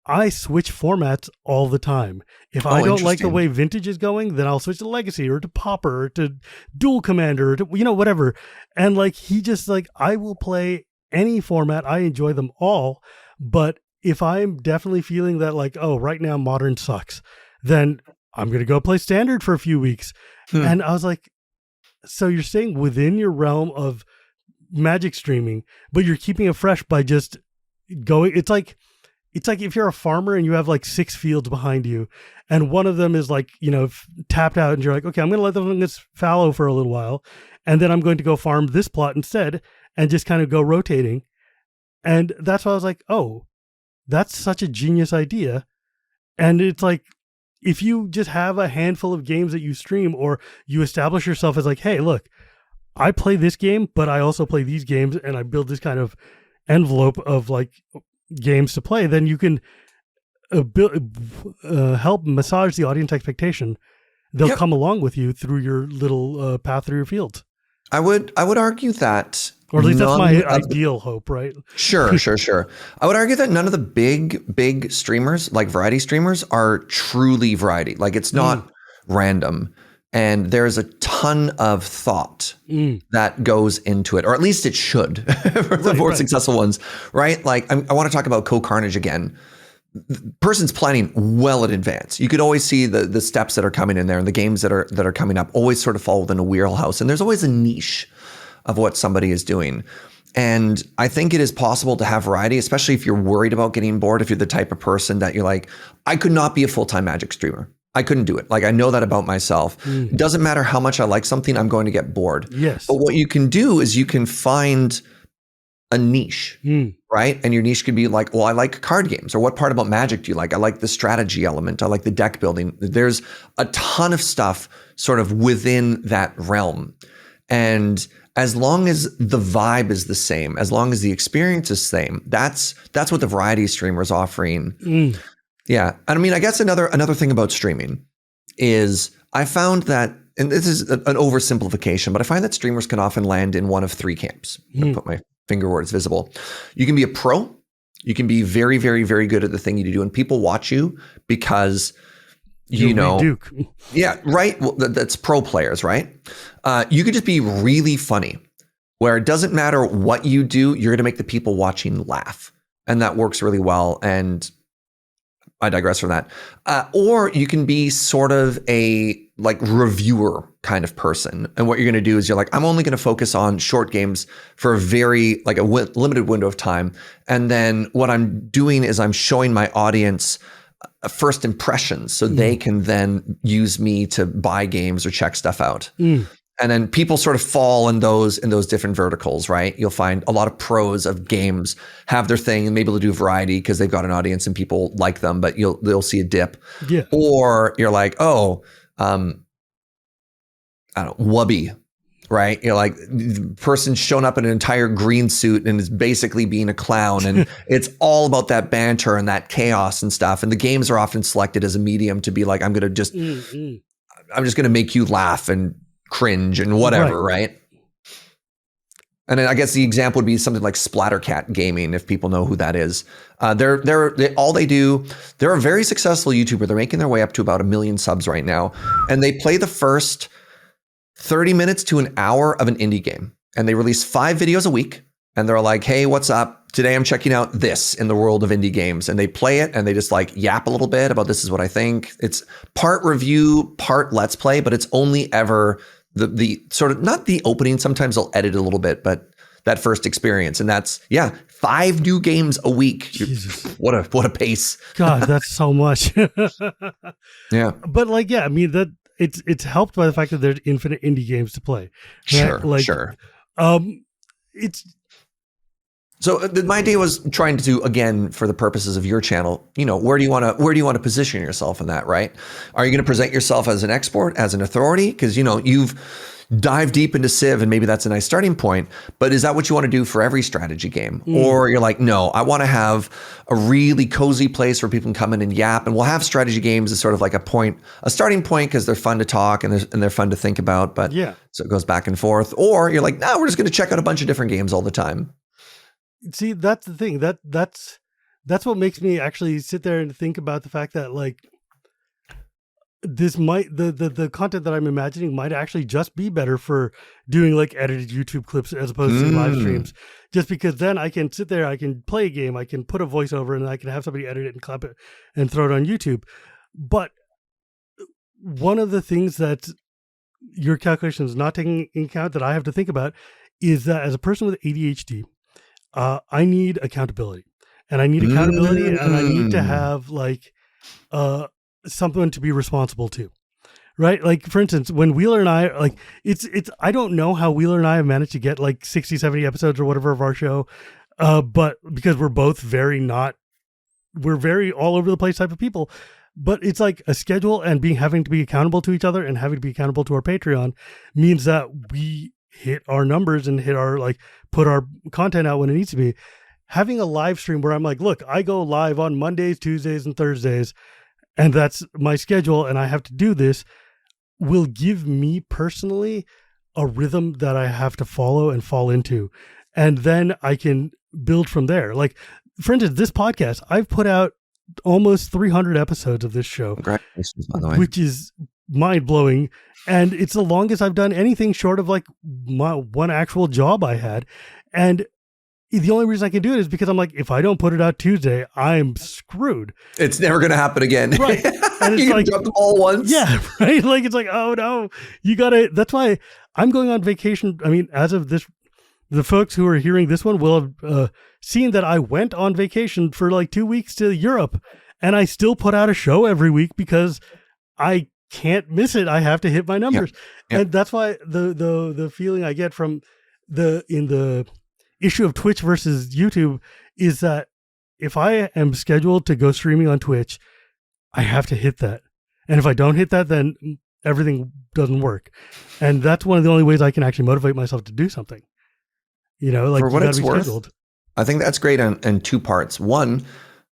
I switch formats all the time. If I don't like the way Vintage is going, then I'll switch to Legacy or to Pauper or to Dual Commander or to, whatever. And like, he just like, I will play any format. I enjoy them all. But if I'm definitely feeling that like, oh, right now Modern sucks, then I'm going to go play Standard for a few weeks. And I was like, so you're staying within your realm of Magic streaming, but you're keeping it fresh by just going. It's like if you're a farmer and you have like 6 fields behind you and one of them is like, tapped out, and you're like, okay, I'm going to let them get fallow for a little while. And then I'm going to go farm this plot instead and just kind of go rotating. And that's why I was like, oh, that's such a genius idea. And it's like, if you just have a handful of games that you stream, or you establish yourself as like, hey, look, I play this game, but I also play these games, and I build this kind of envelope of like games to play, then you can help massage the audience expectation. They'll come along with you through your little path through your fields. I would argue that, or at least that's my ideal hope, right? Sure. I would argue that none of the big streamers, like variety streamers, are truly variety. Like, it's not random. And there's a ton of thought that goes into it, or at least it should for the more successful ones, right? Like, I want to talk about Co-Carnage again. The person's planning well in advance. You could always see the steps that are coming in there, and the games that are coming up always sort of fall within a wheelhouse. And there's always a niche of what somebody is doing. And I think it is possible to have variety, especially if you're worried about getting bored. If you're the type of person that you're like, I could not be a full-time Magic streamer. I couldn't do it. Like, I know that about myself. It doesn't matter how much I like something, I'm going to get bored. Yes. But what you can do is you can find a niche, right? And your niche could be like, well, I like card games. Or what part about Magic do you like? I like the strategy element. I like the deck building. There's a ton of stuff sort of within that realm. And as long as the vibe is the same, as long as the experience is the same, that's what the variety streamer is offering. Yeah. And I mean, I guess another thing about streaming is I found that, and this is an oversimplification, but I find that streamers can often land in one of three camps. I'm going to put my finger where it's visible. You can be a pro. You can be very, very, very good at the thing you do, and people watch you because you know, Duke. Yeah, right. Well, that's pro players, right? You could just be really funny, where it doesn't matter what you do, you're going to make the people watching laugh, and that works really well. And I digress from that. Or you can be sort of a like reviewer kind of person, and what you're going to do is you're like, I'm only going to focus on short games for a very like a limited window of time, and then what I'm doing is I'm showing my audience first impressions so they can then use me to buy games or check stuff out. And then people sort of fall in those different verticals, right? You'll find a lot of pros of games have their thing, and maybe they'll do variety because they've got an audience and people like them, but they'll see a dip. Yeah. Or you're like, oh, I don't know, wubby, right? You're like, the person's shown up in an entire green suit and is basically being a clown, and it's all about that banter and that chaos and stuff. And the games are often selected as a medium to be like, I'm just going to make you laugh and cringe and whatever, right? And then I guess the example would be something like Splattercat Gaming, if people know who that is. They're a very successful YouTuber. They're making their way up to about 1 million subs right now, and they play the first 30 minutes to an hour of an indie game, and they release 5 videos a week, and they're like, hey, what's up? Today I'm checking out this in the world of indie games, and they play it and they just like yap a little bit about this is what I think. It's part review, part let's play, but it's only ever the sort of, not the opening, sometimes they'll edit a little bit, but that first experience. And that's 5 new games a week. What a pace. God, that's so much. Yeah. But like, I mean, that it's helped by the fact that there's infinite indie games to play. Right? Sure. It's so my idea was trying to, again, for the purposes of your channel, where do you want to position yourself in that, right? Are you going to present yourself as an expert, as an authority? Because, you've dived deep into Civ, and maybe that's a nice starting point, but is that what you want to do for every strategy game? Or you're like, no, I want to have a really cozy place where people can come in and yap, and we'll have strategy games as sort of like a starting point because they're fun to talk and they're fun to think about, but so it goes back and forth. Or you're like, no, we're just going to check out a bunch of different games all the time. See, that's the thing. That's what makes me actually sit there and think about the fact that like this might the content that I'm imagining might actually just be better for doing like edited YouTube clips as opposed to live streams. Just because then I can sit there, I can play a game, I can put a voiceover, and I can have somebody edit it and clap it and throw it on YouTube. But one of the things that your calculation is not taking into account that I have to think about is that as a person with ADHD, I need accountability, and I need accountability, and I need to have like something to be responsible to, right? Like for instance, when Wheeler and I like, it's I don't know how Wheeler and I have managed to get like 60, 70 episodes or whatever of our show, but because we're both we're very all over the place type of people. But it's like a schedule, and having to be accountable to each other and having to be accountable to our Patreon means that we hit our numbers and put our content out when it needs to be. Having a live stream where I'm like, look, I go live on Mondays, Tuesdays, and Thursdays, and that's my schedule, and I have to do this, will give me personally a rhythm that I have to follow and fall into. And then I can build from there. Like, for instance, this podcast, I've put out almost 300 episodes of this show. Congratulations, by the way. Which is mind-blowing. And it's the longest I've done anything short of like my one actual job I had. And the only reason I can do it is because I'm like, if I don't put it out Tuesday, I'm screwed. It's never going to happen again. Right. And it's you like, drop them all once. Yeah. Right. Like, it's like, oh no, that's why I'm going on vacation. I mean, as of this, the folks who are hearing this one will have seen that I went on vacation for like 2 weeks to Europe, and I still put out a show every week because I can't miss it. I have to hit my numbers. Yeah. And that's why the feeling I get from in the issue of Twitch versus YouTube is that if I am scheduled to go streaming on Twitch, I have to hit that. And if I don't hit that, then everything doesn't work. And that's one of the only ways I can actually motivate myself to do something. Like For what you it's gotta be worth, scheduled. I think that's great in two parts. One,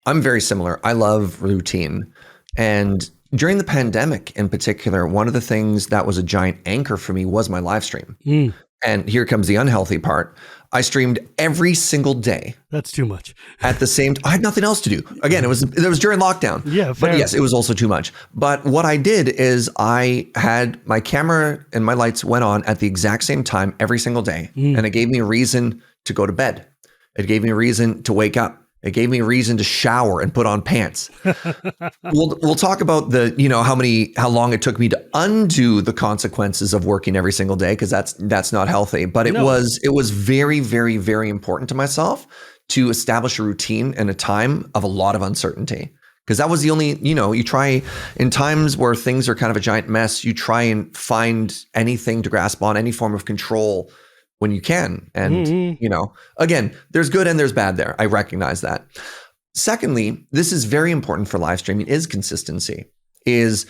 I'm very similar. I love routine. And during the pandemic in particular, one of the things that was a giant anchor for me was my live stream. Mm, And here comes the unhealthy part. I streamed every single day that's too much. at the same time. I had nothing else to do. Again, it was during lockdown. Yeah, fair. But yes, it was also too much. But what I did is I had my camera and my lights went on at the exact same time every single day. And it gave me a reason to go to bed. It gave me a reason to wake up. It gave me a reason to shower and put on pants. We'll talk about how long it took me to undo the consequences of working every single day, because that's not healthy. But it was very, very, very important to myself to establish a routine in a time of a lot of uncertainty. Because that was the only, you try in times where things are kind of a giant mess, you try and find anything to grasp on, any form of control when you can. And, again, there's good and there's bad there. I recognize that. Secondly, this is very important for live streaming, is consistency, is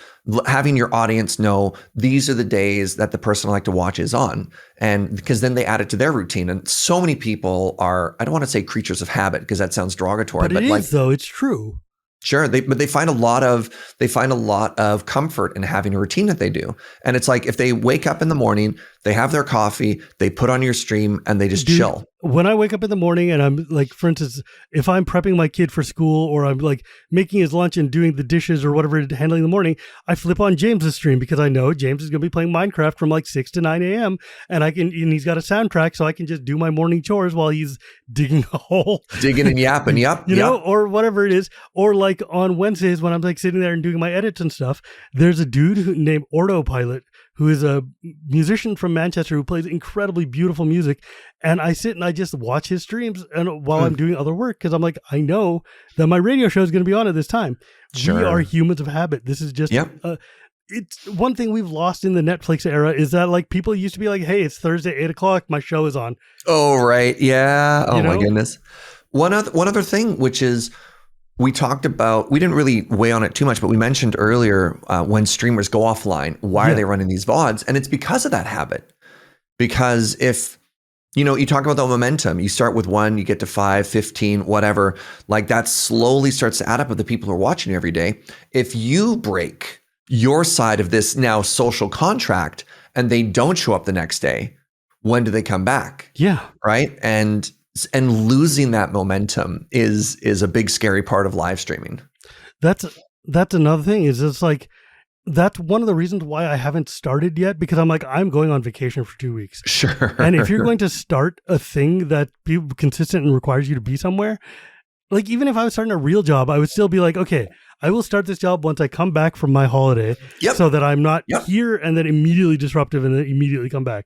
having your audience know these are the days that the person I like to watch is on. And because then they add it to their routine. And so many people are, I don't want to say creatures of habit because that sounds derogatory, but it is, though. It's true. Sure. But they find a lot of comfort in having a routine that they do. And it's like, if they wake up in the morning, they have their coffee, they put on your stream and they just chill. When I wake up in the morning and I'm like, for instance, if I'm prepping my kid for school or I'm like making his lunch and doing the dishes or whatever, handling in the morning, I flip on James's stream because I know James is going to be playing Minecraft from like 6 to 9 a.m. And he's got a soundtrack so I can just do my morning chores while he's digging a hole. Digging and yapping. Yep. Or whatever it is. Or like on Wednesdays when I'm like sitting there and doing my edits and stuff, there's a dude named Autopilot who is a musician from Manchester who plays incredibly beautiful music. And I sit and I just watch his streams and while I'm doing other work, because I'm like, I know that my radio show is going to be on at this time. Sure. We are humans of habit. This is just, it's one thing we've lost in the Netflix era is that like people used to be like, hey, it's Thursday, 8:00, my show is on. Oh, right. Yeah. Oh my goodness. One other thing, which is, we talked about, we didn't really weigh on it too much, but we mentioned earlier when streamers go offline, why are they running these VODs? And it's because of that habit. Because if, you talk about the momentum, you start with 1, you get to 5, 15, whatever, like that slowly starts to add up with the people who are watching you every day. If you break your side of this now social contract and they don't show up the next day, when do they come back? Yeah. Right. And losing that momentum is a big scary part of live streaming. That's another thing, is it's like, that's one of the reasons why I haven't started yet, because I'm like, I'm going on vacation for 2 weeks. Sure. And if you're going to start a thing that consistent and requires you to be somewhere, like even if I was starting a real job, I would still be like, okay, I will start this job once I come back from my holiday so that I'm not here and then immediately disruptive and then immediately come back.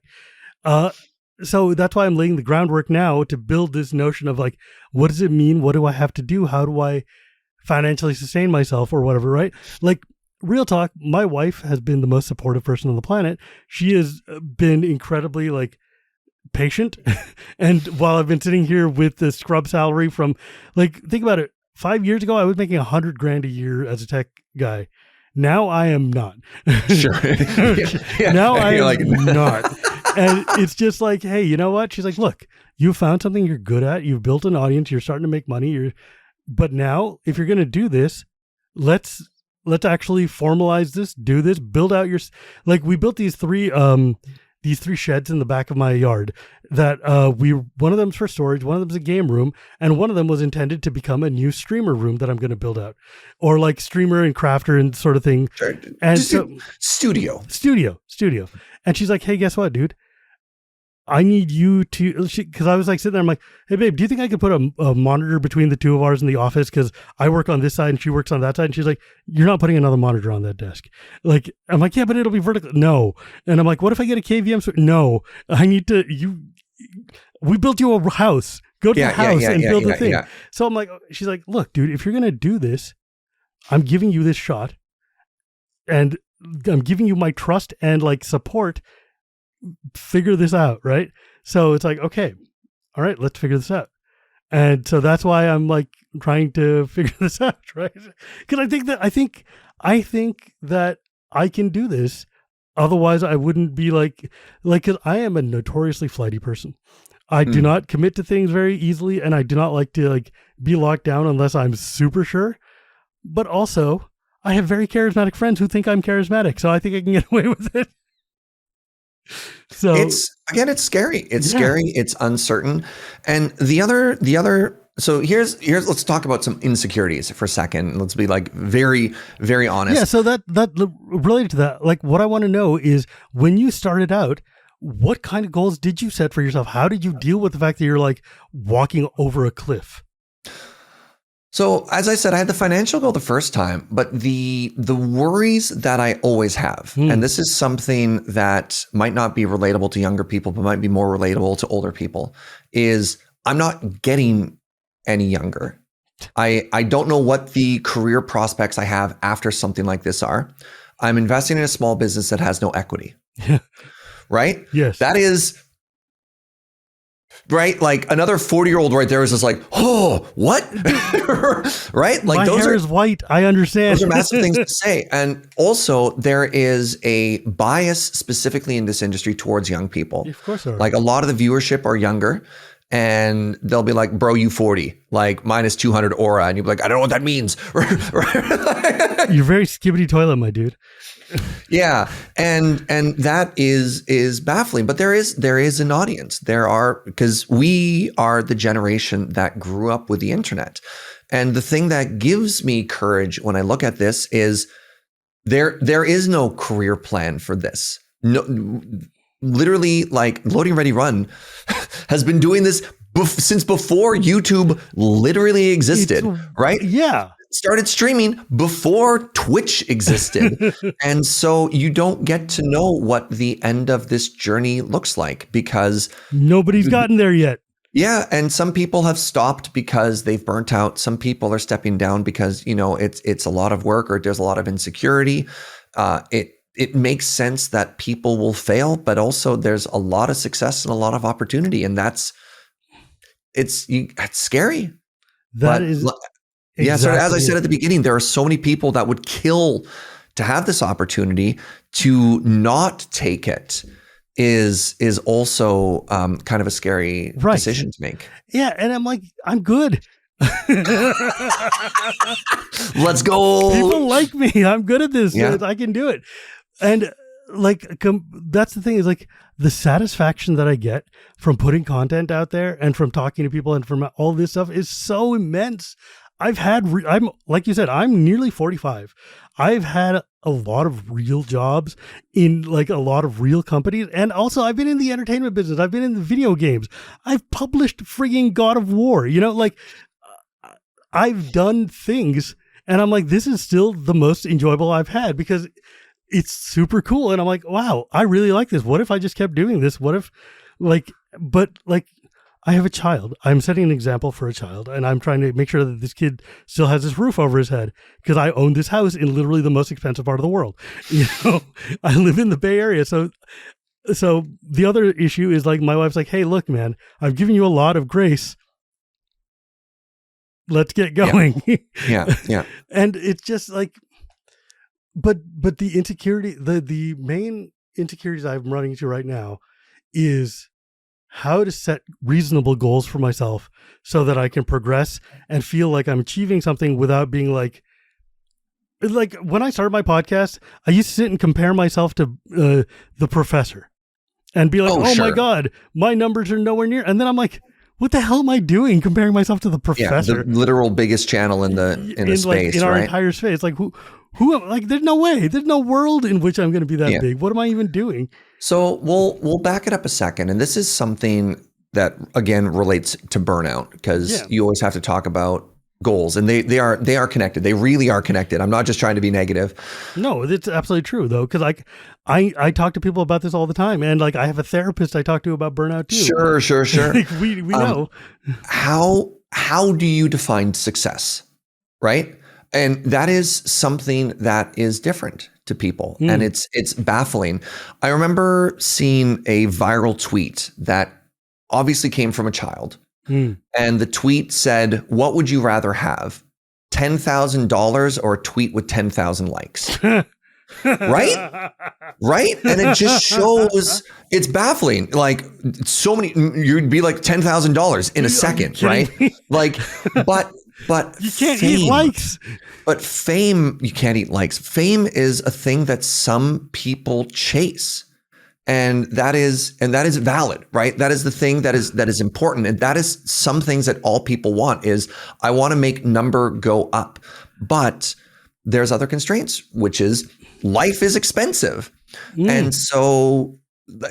So that's why I'm laying the groundwork now to build this notion of like, what does it mean? What do I have to do? How do I financially sustain myself or whatever, right? Like, real talk, my wife has been the most supportive person on the planet. She has been incredibly like patient. And while I've been sitting here with the scrub salary from like, think about it. 5 years ago, I was making $100,000 a year as a tech guy. Now I am not. Sure. Now I am like, not. And it's just like, hey, you know what? She's like, look, you found something you're good at. You've built an audience. You're starting to make money. But now, if you're going to do this, let's actually formalize this, do this, build out your, like we built these three sheds in the back of my yard that one of them's for storage, one of them's a game room, and one of them was intended to become a new streamer room that I'm going to build out, or like streamer and crafter and sort of thing. Sure. And so studio. And she's like, hey, guess what, dude? I need you to, because I was like sitting there, I'm like, hey babe, do you think I could put a monitor between the two of ours in the office? Because I work on this side and she works on that side. And she's like, you're not putting another monitor on that desk. Like, I'm like, yeah, but it'll be vertical. No. And I'm like, what if I get a KVM? No, I need to, we built you a house. Go to the house and build the thing. Yeah. So I'm like, she's like, look, dude, if you're going to do this, I'm giving you this shot and I'm giving you my trust and like support. Figure this out, right? So it's like, okay, all right, let's figure this out. And so that's why I'm like trying to figure this out, right? Because I think that I can do this. otherwise I wouldn't be like, cause I am a notoriously flighty person. I do not commit to things very easily, and I do not like to like be locked down unless I'm super sure. But also, I have very charismatic friends who think I'm charismatic, so I think I can get away with it. So it's scary. It's scary. It's uncertain. And the other, so here's, let's talk about some insecurities for a second. Let's be like very, very honest. Yeah. So that related to that, like what I want to know is when you started out, what kind of goals did you set for yourself? How did you deal with the fact that you're like walking over a cliff? So as I said, I had the financial goal the first time, but the worries that I always have, and this is something that might not be relatable to younger people, but might be more relatable to older people, is I'm not getting any younger. I don't know what the career prospects I have after something like this are. I'm investing in a small business that has no equity. Right? Yes. That is right. Like another 40-year-old right there is just like, oh, what? Right? Like my hair is white. I understand. Those are massive things to say. And also there is a bias specifically in this industry towards young people. Of course there are. Like a lot of the viewership are younger. And they'll be like, bro, you 40, like minus 200 aura. And you'll be like, I don't know what that means. You're very skibbity toilet, my dude. Yeah. And that is baffling, but there is an audience. Because we are the generation that grew up with the internet. And the thing that gives me courage when I look at this is there is no career plan for this. No, literally, like Loading Ready Run has been doing this since before YouTube literally existed, right? Yeah. Started streaming before Twitch existed. And so you don't get to know what the end of this journey looks like because nobody's gotten there yet. Yeah. And some people have stopped because they've burnt out. Some people are stepping down because, it's a lot of work or there's a lot of insecurity. It makes sense that people will fail, but also there's a lot of success and a lot of opportunity. And it's scary. That is. Yeah. So as I exactly said at the beginning, there are so many people that would kill to have this opportunity. To not take it is also kind of a scary decision to make. Yeah. And I'm like, I'm good. Let's go. People like me. I'm good at this. Yeah. I can do it. And like, that's the thing is like the satisfaction that I get from putting content out there and from talking to people and from all this stuff is so immense. I'm like you said, I'm nearly 45. I've had a lot of real jobs in like a lot of real companies. And also I've been in the entertainment business. I've been in the video games. I've published frigging God of War, like I've done things and I'm like, this is still the most enjoyable I've had because it's super cool. And I'm like, wow, I really like this. What if I just kept doing this? What if I have a child. I'm setting an example for a child and I'm trying to make sure that this kid still has this roof over his head because I own this house in literally the most expensive part of the world. I live in the Bay Area. So the other issue is like, my wife's like, hey, look, man, I've given you a lot of grace. Let's get going. Yeah. And it's just like, but the insecurity, the main insecurities I'm running into right now is how to set reasonable goals for myself so that I can progress and feel like I'm achieving something without being like when I started my podcast, I used to sit and compare myself to the professor and be like, oh sure. my God, my numbers are nowhere near. And then I'm like, what the hell am I doing comparing myself to the professor? Yeah, the literal biggest channel in the space, in our right? entire space. Like who like there's no way. There's no world in which I'm going to be that big. What am I even doing? So we'll back it up a second. And this is something that again relates to burnout because you always have to talk about goals and they are connected. They really are connected. I'm not just trying to be negative. No, it's absolutely true though. Cause like I talk to people about this all the time. And like I have a therapist I talk to about burnout too. Sure. Like, we know. How do you define success? Right. And that is something that is different to people. And it's baffling. I remember seeing a viral tweet that obviously came from a child. And the tweet said, what would you rather have? $10,000 or a tweet with 10,000 likes? right? Right? And it just shows, it's baffling. Like so many, you'd be like $10,000 in a second, right? Like, but you can't fame, eat likes. But fame, you can't eat likes. Fame is a thing that some people chase. And that is valid, right? That is the thing that is important. And that is some things that all people want is, I want to make number go up. But there's other constraints, which is life is expensive. And so,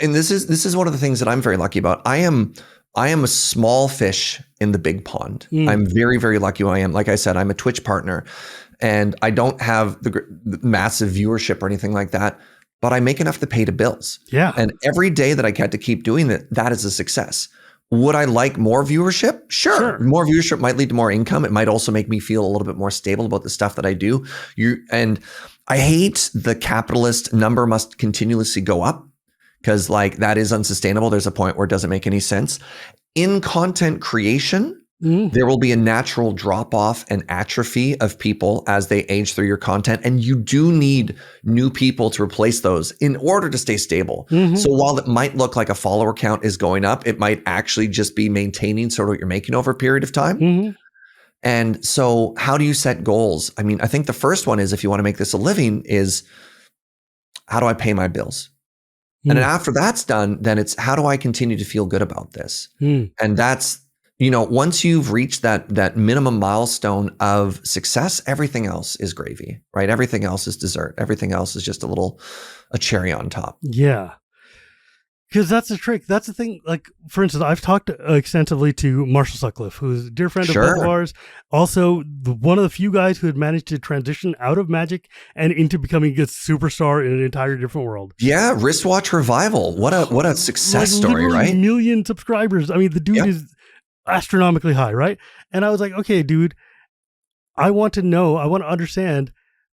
and this is one of the things that I'm very lucky about. I am a small fish in the big pond. I'm very, very lucky who I am. Like I said, I'm a Twitch partner and I don't have the massive viewership or anything like that, but I make enough to pay the bills. Yeah. And every day that I get to keep doing it, that is a success. Would I like more viewership? Sure. More viewership might lead to more income. It might also make me feel a little bit more stable about the stuff that I do. And I hate the capitalist number must continuously go up, because like that is unsustainable. There's a point where it doesn't make any sense. In content creation, there will be a natural drop off and atrophy of people as they age through your content. And you do need new people to replace those in order to stay stable. So while it might look like a follower count is going up, it might actually just be maintaining sort of what you're making over a period of time. And so how do you set goals? I mean, I think the first one is, if you want to make this a living, is how do I pay my bills? And then after that's done, then it's how do I continue to feel good about this? And that's, you know, once you've reached that minimum milestone of success, everything else is gravy, right? Everything else is dessert. Everything else is just a cherry on top. Yeah. Because that's the trick. That's the thing. Like, for instance, I've talked extensively to Marshall Sutcliffe, who's a dear friend of both of ours. Also, one of the few guys who had managed to transition out of Magic and into becoming a superstar in an entirely different world. Yeah, Wristwatch Revival. What a success story, right? 1 million subscribers. I mean, the dude is astronomically high, right? And I was like, okay, dude, I want to understand,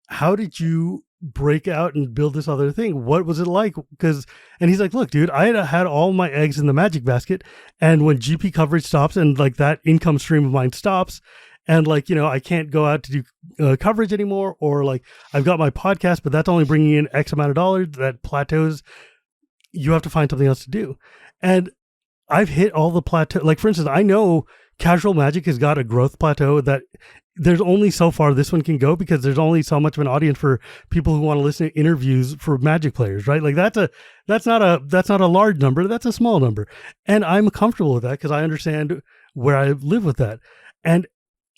how did you break out and build this other thing? What was it like? And he's like, look, dude, I had all my eggs in the Magic basket, and when GP coverage stops and like that income stream of mine stops, and like, you know, I can't go out to do coverage anymore, or like I've got my podcast, but that's only bringing in X amount of dollars, that plateaus, you have to find something else to do. And I've hit all the plateau. Like, for instance, I know casual Magic has got a growth plateau that there's only so far this one can go, because there's only so much of an audience for people who want to listen to interviews for Magic players, right? Like that's not a large number. That's a small number. And I'm comfortable with that because I understand where I live with that. And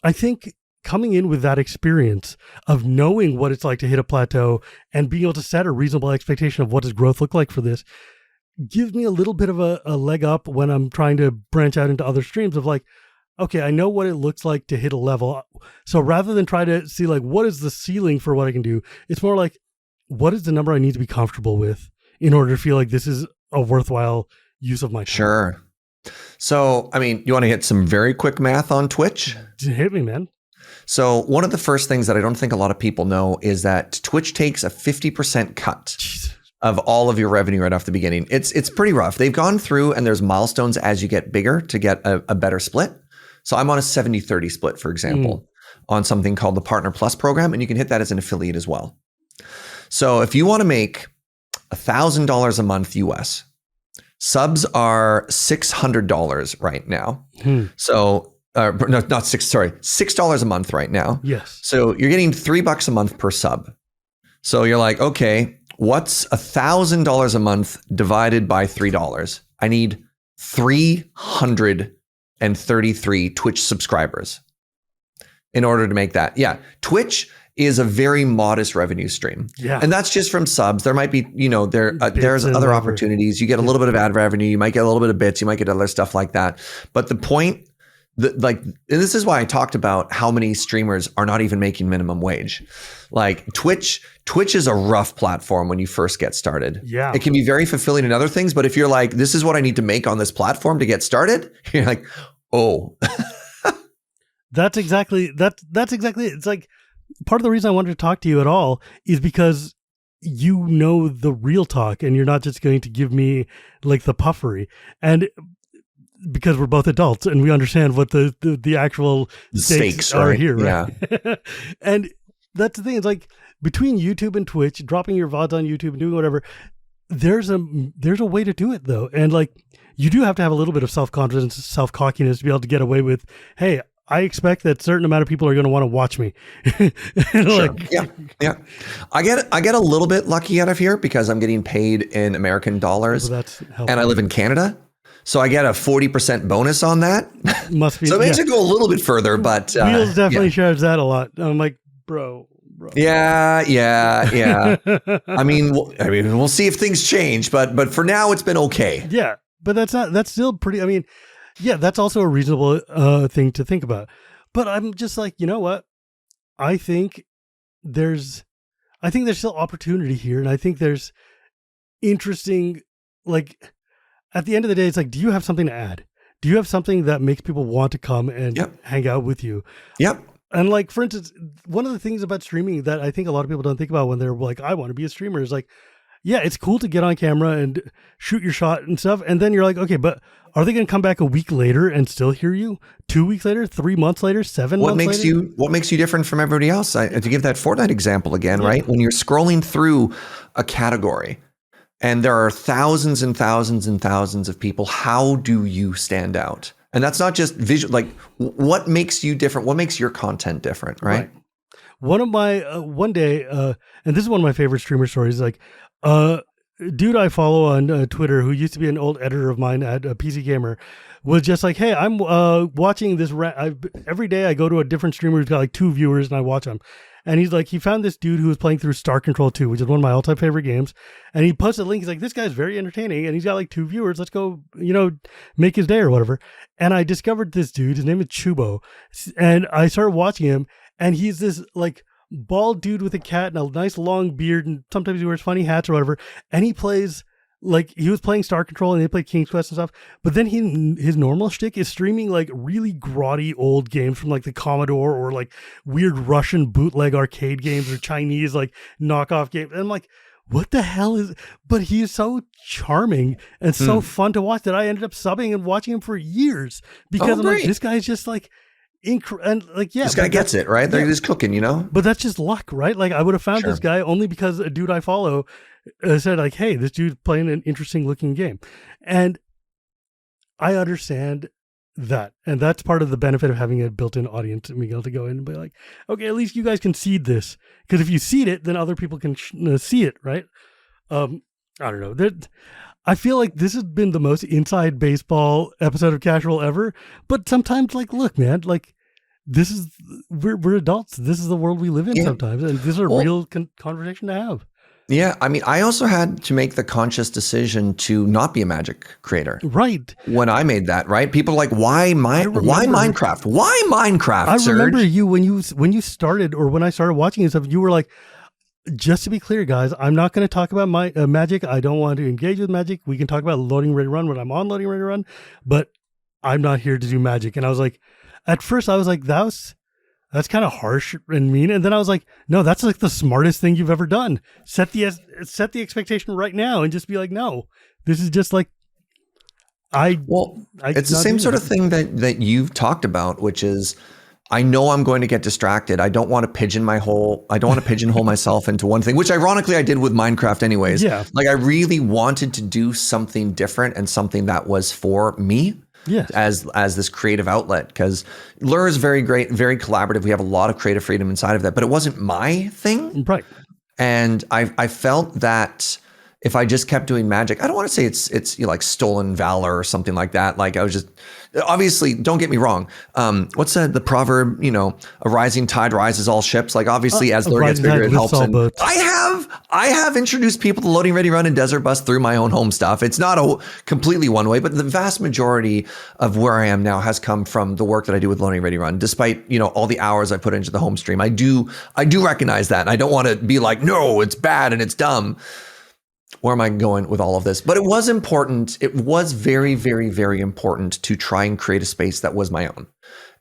I think coming in with that experience of knowing what it's like to hit a plateau and being able to set a reasonable expectation of what does growth look like for this gives me a little bit of a leg up when I'm trying to branch out into other streams of like, okay, I know what it looks like to hit a level. So rather than try to see like, what is the ceiling for what I can do? It's more like, what is the number I need to be comfortable with in order to feel like this is a worthwhile use of my time? Sure. So, I mean, you want to hit some very quick math on Twitch? Hit me, man. So one of the first things that I don't think a lot of people know is that Twitch takes a 50% cut of all of your revenue right off the beginning. It's pretty rough. They've gone through, and there's milestones as you get bigger to get a better split. So I'm on a 70-30 split, for example, on something called the Partner Plus program, and you can hit that as an affiliate as well. So if you want to make $1,000 a month US, subs are $600 right now. So $6 a month right now. Yes. So you're getting $3 a month per sub. So you're like, okay, what's $1,000 a month divided by $3? I need 333 Twitch subscribers in order to make that. Yeah. Twitch is a very modest revenue stream. Yeah. And that's just from subs. There might be, there's other opportunities. You get a little bit of ad revenue. You might get a little bit of bits. You might get other stuff like that. But the point, and this is why I talked about how many streamers are not even making minimum wage. Like Twitch is a rough platform when you first get started. Yeah. It can be very fulfilling in other things, but if you're like, this is what I need to make on this platform to get started, you're like, oh. That's exactly it. It's like part of the reason I wanted to talk to you at all is because you know the real talk and you're not just going to give me like the puffery. And because we're both adults and we understand what the actual stakes are here, right? Yeah. And that's the thing. It's like between YouTube and Twitch, dropping your VODs on YouTube and doing whatever, there's a way to do it though. And like, you do have to have a little bit of self-confidence, self-cockiness to be able to get away with, hey, I expect that certain amount of people are going to want to watch me. Sure. Yeah. I get a little bit lucky out of here because I'm getting paid in American dollars, and I live in Canada. So I get a 40% bonus on that. Must be. So it makes it go a little bit further, but Wheels definitely shares that a lot. I'm like, bro. Yeah. I mean, we'll see if things change, but for now it's been okay. Yeah, but that's still pretty. I mean, yeah, that's also a reasonable thing to think about. But I'm just like, you know what? I think there's still opportunity here, and I think there's interesting, like, at the end of the day, it's like, do you have something to add? Do you have something that makes people want to come and hang out with you? Yep. And like, for instance, one of the things about streaming that I think a lot of people don't think about when they're like, I want to be a streamer, is like, yeah, it's cool to get on camera and shoot your shot and stuff. And then you're like, okay, but are they going to come back a week later and still hear you? 2 weeks later, 3 months later, 7 months later? What makes you different from everybody else? To give that Fortnite example again, right? When you're scrolling through a category and there are thousands and thousands and thousands of people, how do you stand out? And that's not just visual. Like, what makes you different? What makes your content different, right? One of my, one day, and this is one of my favorite streamer stories, like, dude I follow on Twitter, who used to be an old editor of mine at PC Gamer, was just like, hey, I'm watching this. Every day I go to a different streamer who's got like 2 viewers and I watch them. And he's like, he found this dude who was playing through Star Control 2, which is one of my all-time favorite games. And he posted a link. He's like, this guy's very entertaining. And he's got like 2 viewers. Let's go, make his day or whatever. And I discovered this dude. His name is Chubo. And I started watching him. And he's this like bald dude with a cat and a nice long beard. And sometimes he wears funny hats or whatever. And he plays, like, he was playing Star Control and they played King's Quest and stuff. But then his normal shtick is streaming like really grotty old games from like the Commodore, or like weird Russian bootleg arcade games, or Chinese like knockoff games. And I'm like, what the hell is, but he is so charming and so fun to watch that I ended up subbing and watching him for years, because I'm like, this guy's just like, and like, yeah, this guy gets it, right? They're just cooking, But that's just luck, right? Like, I would have found this guy only because a dude I follow said like, hey, this dude's playing an interesting looking game. And I understand that. And that's part of the benefit of having a built-in audience and being able to go in and be like, okay, at least you guys can seed this. Because if you seed it, then other people can see it, right? I don't know. I feel like this has been the most inside baseball episode of Casual ever. But sometimes, like, look, man, like, we're adults. This is the world we live in sometimes. And this is a real conversation to have. Yeah, I mean, I also had to make the conscious decision to not be a Magic creator. Right. When I made that, right? People are like, why Minecraft? Why Minecraft, I Serge? remember you when you started, or when I started watching and stuff, you were like, just to be clear, guys, I'm not going to talk about my Magic. I don't want to engage with Magic. We can talk about Loading Ready Run when I'm on Loading Ready Run, but I'm not here to do Magic. And I was like, at first I was like, that's kind of harsh and mean. And then I was like, no, that's like the smartest thing you've ever done. Set the expectation right now and just be like, no, this is just like, it's the same sort of thing that you've talked about, which is, I know I'm going to get distracted. I don't want to pigeonhole myself into one thing, which ironically I did with Minecraft anyways. Yeah. Like, I really wanted to do something different and something that was for me. Yes. As this creative outlet, because Lure is very great, very collaborative. We have a lot of creative freedom inside of that, but it wasn't my thing. Right. And I felt that if I just kept doing Magic, I don't want to say it's like stolen valor or something like that. Like, I was just, obviously, don't get me wrong. What's the proverb? A rising tide rises all ships. Like, obviously, as Lure gets bigger, it helps. And I have introduced people to Loading Ready Run and Desert Bus through my own home stuff. It's not a completely one way, but the vast majority of where I am now has come from the work that I do with Loading Ready Run. Despite all the hours I put into the home stream, I do recognize that, and I don't want to be like, no, it's bad and it's dumb. Where am I going with all of this? But it was important. It was very, very, very important to try and create a space that was my own.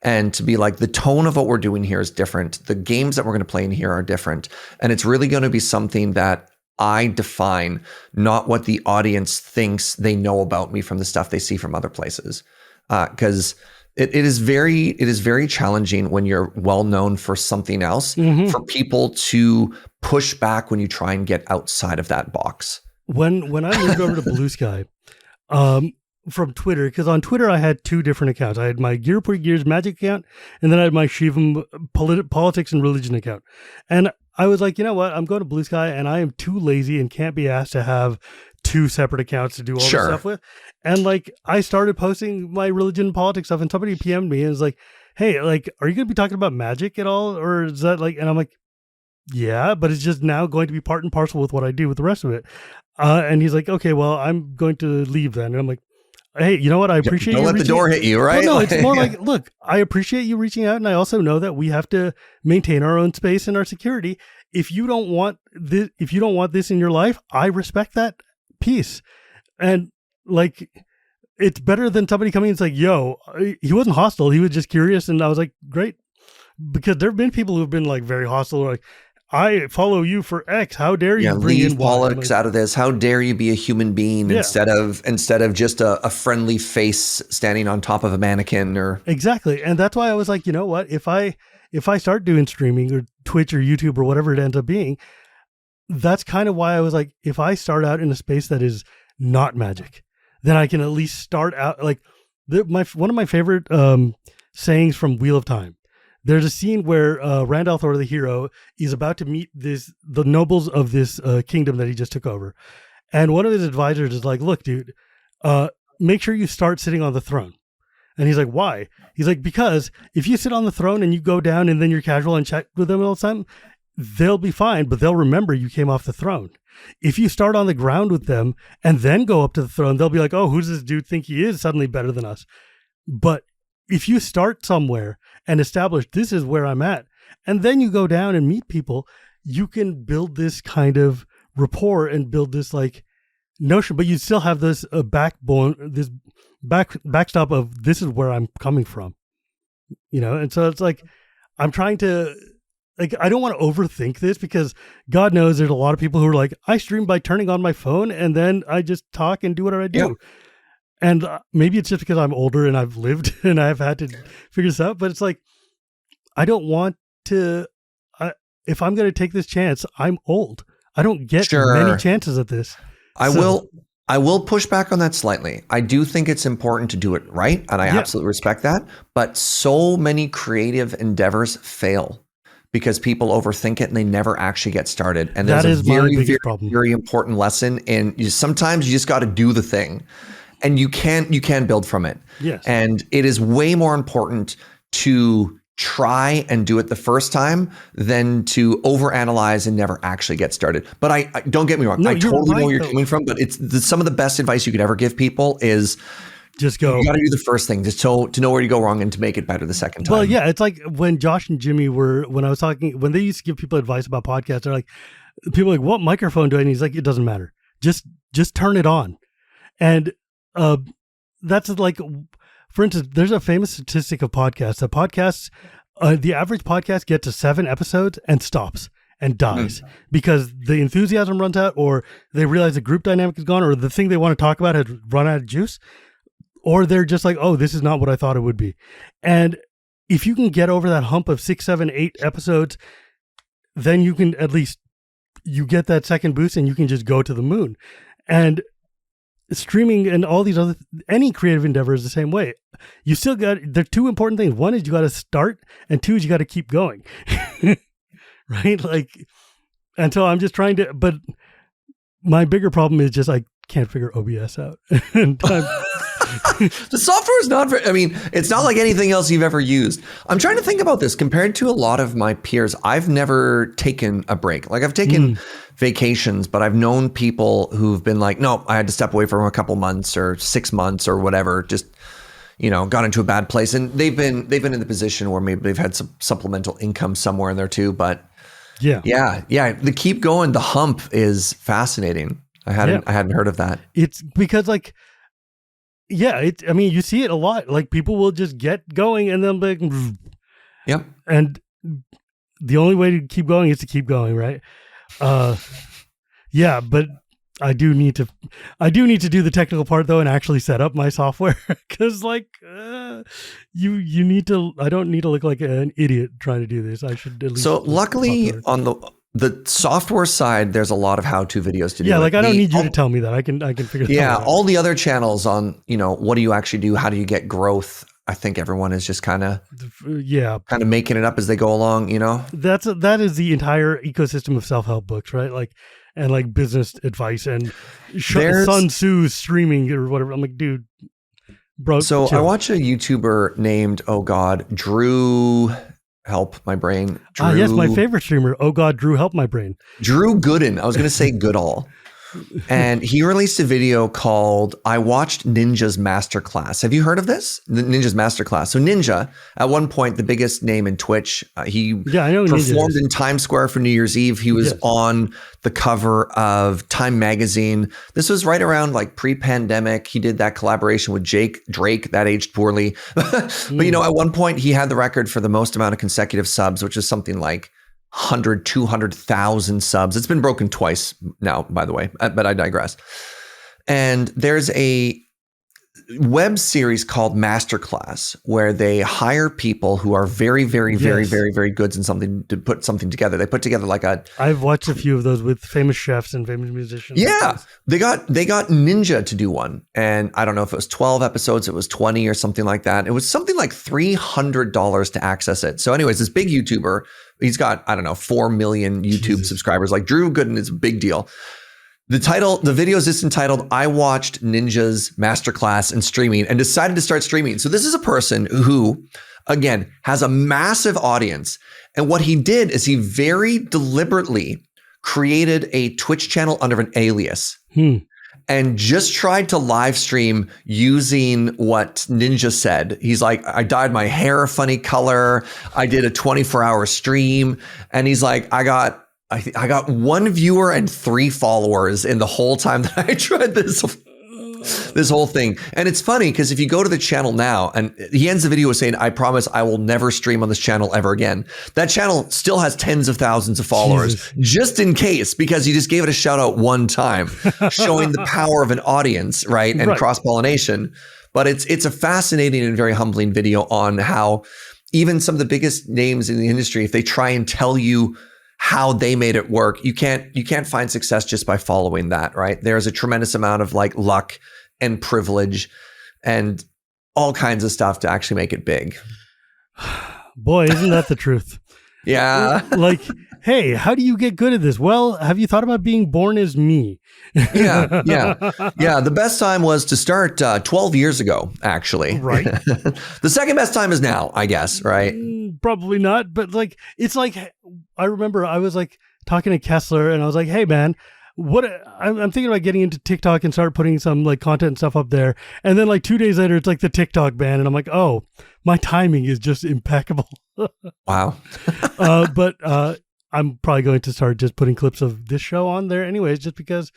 And to be like, the tone of what we're doing here is different. The games that we're going to play in here are different. And it's really going to be something that I define, not what the audience thinks they know about me from the stuff they see from other places. Because It is very challenging when you're well known for something else for people to push back when you try and get outside of that box. When I moved over to Blue Sky, from Twitter, because on Twitter I had two different accounts. I had my Gear Per Gears Magic account, and then I had my Shivam politics and religion account. And I was like, you know what? I'm going to Blue Sky, and I am too lazy and can't be asked to have two separate accounts to do all this stuff with. And like, I started posting my religion and politics stuff, and somebody PM'd me and was like, hey, like, are you going to be talking about magic at all? Or is that like, and I'm like, yeah, but it's just now going to be part and parcel with what I do with the rest of it. And he's like, okay, well, I'm going to leave then. And I'm like, hey, you know what? I appreciate Don't you let the door hit you, right? Well, no, it's more like, look, I appreciate you reaching out, and I also know that we have to maintain our own space and our security. If you don't want this in your life, I respect that piece. And like, it's better than somebody coming and saying, yo, he wasn't hostile, he was just curious. And I was like, great. Because there have been people who've been like very hostile, like, I follow you for X. How dare you bring leave in politics out of this? How dare you be a human being instead of just a friendly face standing on top of a mannequin? Or exactly. And that's why I was like, you know what? If I start doing streaming or Twitch or YouTube or whatever it ends up being, that's kind of why I was like, if I start out in a space that is not magic, then I can at least start out like one of my favorite sayings from Wheel of Time. There's a scene where Randall Thor, the hero, is about to meet the nobles of this kingdom that he just took over. And one of his advisors is like, look, dude, make sure you start sitting on the throne. And he's like, why? He's like, because if you sit on the throne and you go down and then you're casual and chat with them all the time, they'll be fine, but they'll remember you came off the throne. If you start on the ground with them and then go up to the throne, they'll be like, oh, who's this dude think he is suddenly better than us? But if you start somewhere and establish this is where I'm at, and then you go down and meet people, you can build this kind of rapport and build this like notion, but you still have this backbone, this backstop of this is where I'm coming from, you know? And so it's like, I'm trying to, like, I don't want to overthink this because God knows there's a lot of people who are like, I stream by turning on my phone and then I just talk and do whatever I do. Yep. And maybe it's just because I'm older and I've lived and I've had to figure this out. But it's like, I don't want to, if I'm going to take this chance, I'm old. I don't get many chances at this. I will push back on that slightly. I do think it's important to do it right. And I absolutely respect that. But so many creative endeavors fail because people overthink it and they never actually get started. And there's a very important lesson. And sometimes you just got to do the thing. And you can build from it. Yes. And it is way more important to try and do it the first time than to overanalyze and never actually get started. But I don't get me wrong. I totally know where you're coming from, but it's some of the best advice you could ever give people is just go. You got to do the first thing just to know where you go wrong and to make it better the second time. Well, yeah, it's like when Josh and Jimmy when they used to give people advice about podcasts, they're like, people are like, what microphone do I need? He's like, it doesn't matter. Just turn it on. And that's like, for instance, there's a famous statistic of podcasts. The average podcast gets to 7 episodes and stops and dies because the enthusiasm runs out, or they realize the group dynamic is gone, or the thing they want to talk about has run out of juice, or they're just like, oh, this is not what I thought it would be. And if you can get over that hump of 6, 7, 8 episodes, then you can at least, you get that second boost and you can just go to the moon. And streaming and all these any creative endeavor is the same way. You still got, there are 2 important things. One is you got to start, and 2 is you got to keep going. Right? Like, and so I'm just trying to, but my bigger problem is just I can't figure OBS out. The software is not very, I mean, it's not like anything else you've ever used. I'm trying to think about this compared to a lot of my peers. I've never taken a break. Like I've taken vacations, but I've known people who've been like, no, I had to step away for a couple months or 6 months or whatever, just, got into a bad place. And they've been in the position where maybe they've had some supplemental income somewhere in there too. But yeah. The keep going, the hump is fascinating. I hadn't heard of that. It's because like, you see it a lot. Like people will just get going and then like, yep. And the only way to keep going is to keep going, right? But I do need to do the technical part though and actually set up my software because you need to. I don't need to look like an idiot trying to do this. I should at least. So luckily on the software side, there's a lot of how-to videos to do. Yeah, like I don't need you to tell me that. I can figure that out. Yeah, all the other channels on, what do you actually do? How do you get growth? I think everyone is just kind of making it up as they go along, That is the entire ecosystem of self-help books, right? And business advice and Sun Tzu's streaming or whatever. I'm like, dude, bro. So chill. I watch a YouTuber named, Drew, help my brain. Drew, yes, my favorite streamer. Oh God, Drew, help my brain. Drew Gooden. I was going to say Goodall. And he released a video called I Watched Ninja's Masterclass. Have you heard of this? Ninja's Masterclass. So Ninja, at one point, the biggest name in Twitch, he I know performed in Times Square for New Year's Eve. He was on the cover of Time Magazine. This was right around pre-pandemic. He did that collaboration with Drake, that aged poorly. But at one point he had the record for the most amount of consecutive subs, which is something like 100, 200,000 subs. It's been broken twice now, by the way, but I digress. And there's a web series called Masterclass where they hire people who are very, very, very, very, very good in something to put something together. They put together I've watched a few of those with famous chefs and famous musicians. Yeah. They got Ninja to do one. And I don't know if it was 12 episodes, it was 20 or something like that. It was something like $300 to access it. So anyways, this big YouTuber, he's got, 4 million YouTube subscribers. Like Drew Gooden is a big deal. The video is just entitled, I Watched Ninja's Masterclass and Streaming and decided to start streaming. So this is a person who, again, has a massive audience. And what he did is he very deliberately created a Twitch channel under an alias and just tried to live stream using what Ninja said. He's like, I dyed my hair a funny color. I did a 24-hour stream. And he's like, I got 1 viewer and 3 followers in the whole time that I tried this whole thing. And it's funny because if you go to the channel now, and he ends the video with saying, I promise I will never stream on this channel ever again. That channel still has tens of thousands of followers, just in case, because he just gave it a shout out one time, showing the power of an audience, right? And cross-pollination. But it's a fascinating and very humbling video on how even some of the biggest names in the industry, if they try and tell you how they made it work, you can't find success just by following that, right? There's a tremendous amount of luck and privilege and all kinds of stuff to actually make it big. Boy, isn't that the truth? Yeah. Hey, how do you get good at this? Well, have you thought about being born as me? Yeah. The best time was to start 12 years ago, actually. Right. The second best time is now, I guess, right? Probably not. But I remember I was talking to Kessler and I was like, hey, man, I'm thinking about getting into TikTok and start putting some content and stuff up there. And then 2 days later, it's the TikTok ban. And I'm like, oh, my timing is just impeccable. Wow. But I'm probably going to start just putting clips of this show on there anyways, just because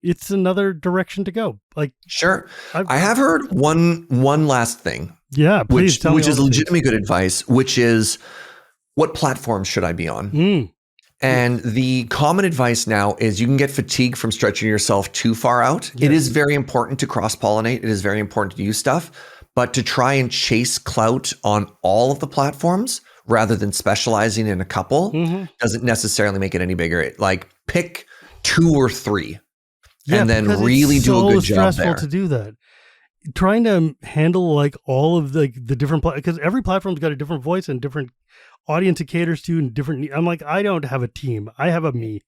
it's another direction to go. Sure. I have heard one last thing. Yeah, please which is legitimately good advice, which is what platforms should I be on? And the common advice now is you can get fatigued from stretching yourself too far out. Yes. It is very important to cross-pollinate. It is very important to use stuff, but to try and chase clout on all of the platforms rather than specializing in a couple doesn't necessarily make it any bigger. Pick 2 or 3 and then really do a good job there. It's so stressful to do that. Trying to handle all of the different because every platform's got a different voice and different audience it caters to and different. I'm I don't have a team. I have a me,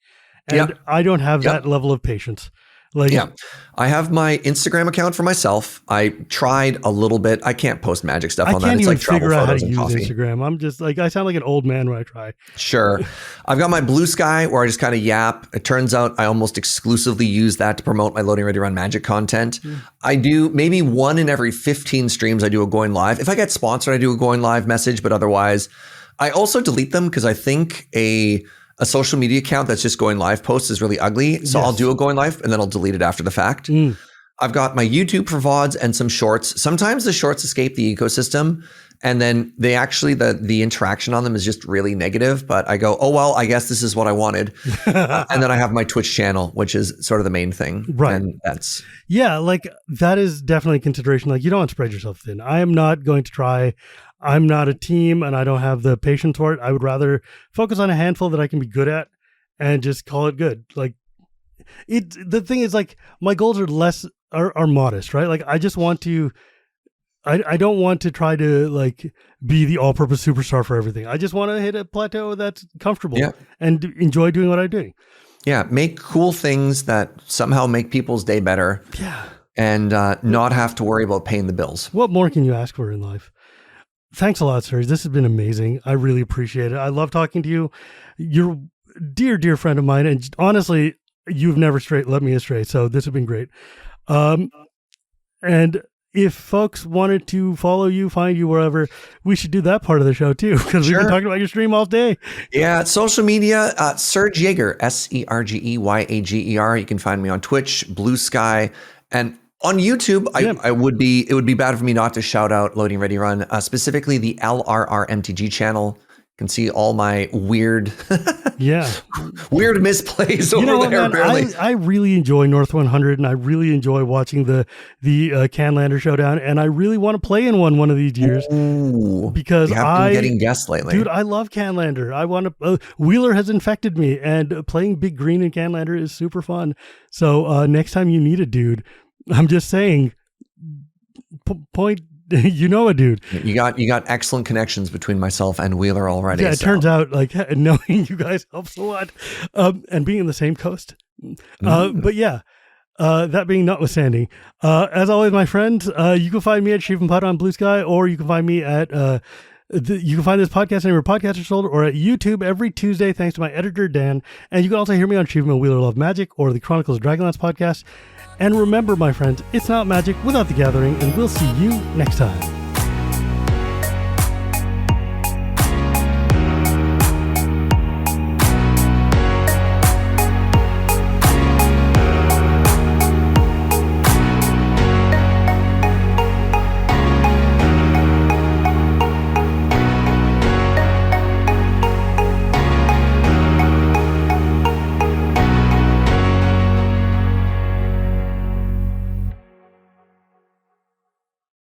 and I don't have that level of patience. I have my Instagram account for myself. I tried a little bit. I can't post magic stuff on that. I can't it's even figure out how to use coffee. Instagram. I'm just I sound like an old man when I try. Sure. I've got my Blue Sky where I just kind of yap. It turns out I almost exclusively use that to promote my Loading Ready Run Magic content. I do maybe 1 in every 15 streams I do a going live. If I get sponsored, I do a going live message, but otherwise I also delete them because I think a social media account that's just going live posts is really ugly. So I'll do a going live and then I'll delete it after the fact. I've got my YouTube for VODs and some shorts. Sometimes the shorts escape the ecosystem And then they actually, the interaction on them is just really negative, but I go, oh, well, I guess this is what I wanted. And then I have my Twitch channel, which is sort of the main thing. Right. And that's. Yeah. Like that is definitely a consideration. Like you don't want to spread yourself thin. I am not going to try. I'm not a team and I don't have the patience for it. I would rather focus on a handful that I can be good at and just call it good. Like the thing is like my goals are modest, right? Like I just want to, I don't want to try to like be the all-purpose superstar for everything. I just want to hit a plateau that's comfortable and enjoy doing what I'm doing. Yeah, make cool things that somehow make people's day better. Yeah. And not have to worry about paying the bills. What more can you ask for in life? Thanks a lot, Serge. This has been amazing. I really appreciate it. I love talking to you. You're a dear, dear friend of mine. And honestly, you've never let me astray. So this has been great. And if folks wanted to follow you, find you wherever, we should do that part of the show too, because we've been talking about your stream all day. Yeah, social media, Serge Yager, SergeYager. You can find me on Twitch, Blue Sky, and on YouTube. It would be bad for me not to shout out Loading Ready Run, specifically the LRR MTG channel. You can see all my weird misplays over there. Man, I really enjoy North 100 and I really enjoy watching the Canlander showdown, and I really want to play in one of these years. Ooh, because I've been getting guests lately. Dude, I love Canlander. I want to Wheeler has infected me, and playing Big Green in Canlander is super fun. So next time you need a dude, I'm just saying point you know a dude. You got excellent connections between myself and Wheeler already. Yeah, it turns out like knowing you guys helps a lot, and being in the same coast. But yeah, that being notwithstanding, as always, my friends, you can find me at Shivam Bhatt on Blue Sky, or you can find me at you can find this podcast anywhere podcasts are sold, or at YouTube every Tuesday, thanks to my editor Dan. And you can also hear me on Shivam and Wheeler Love Magic or the Chronicles of Dragonlance podcast. And remember, my friends, it's not magic without the gathering, and we'll see you next time.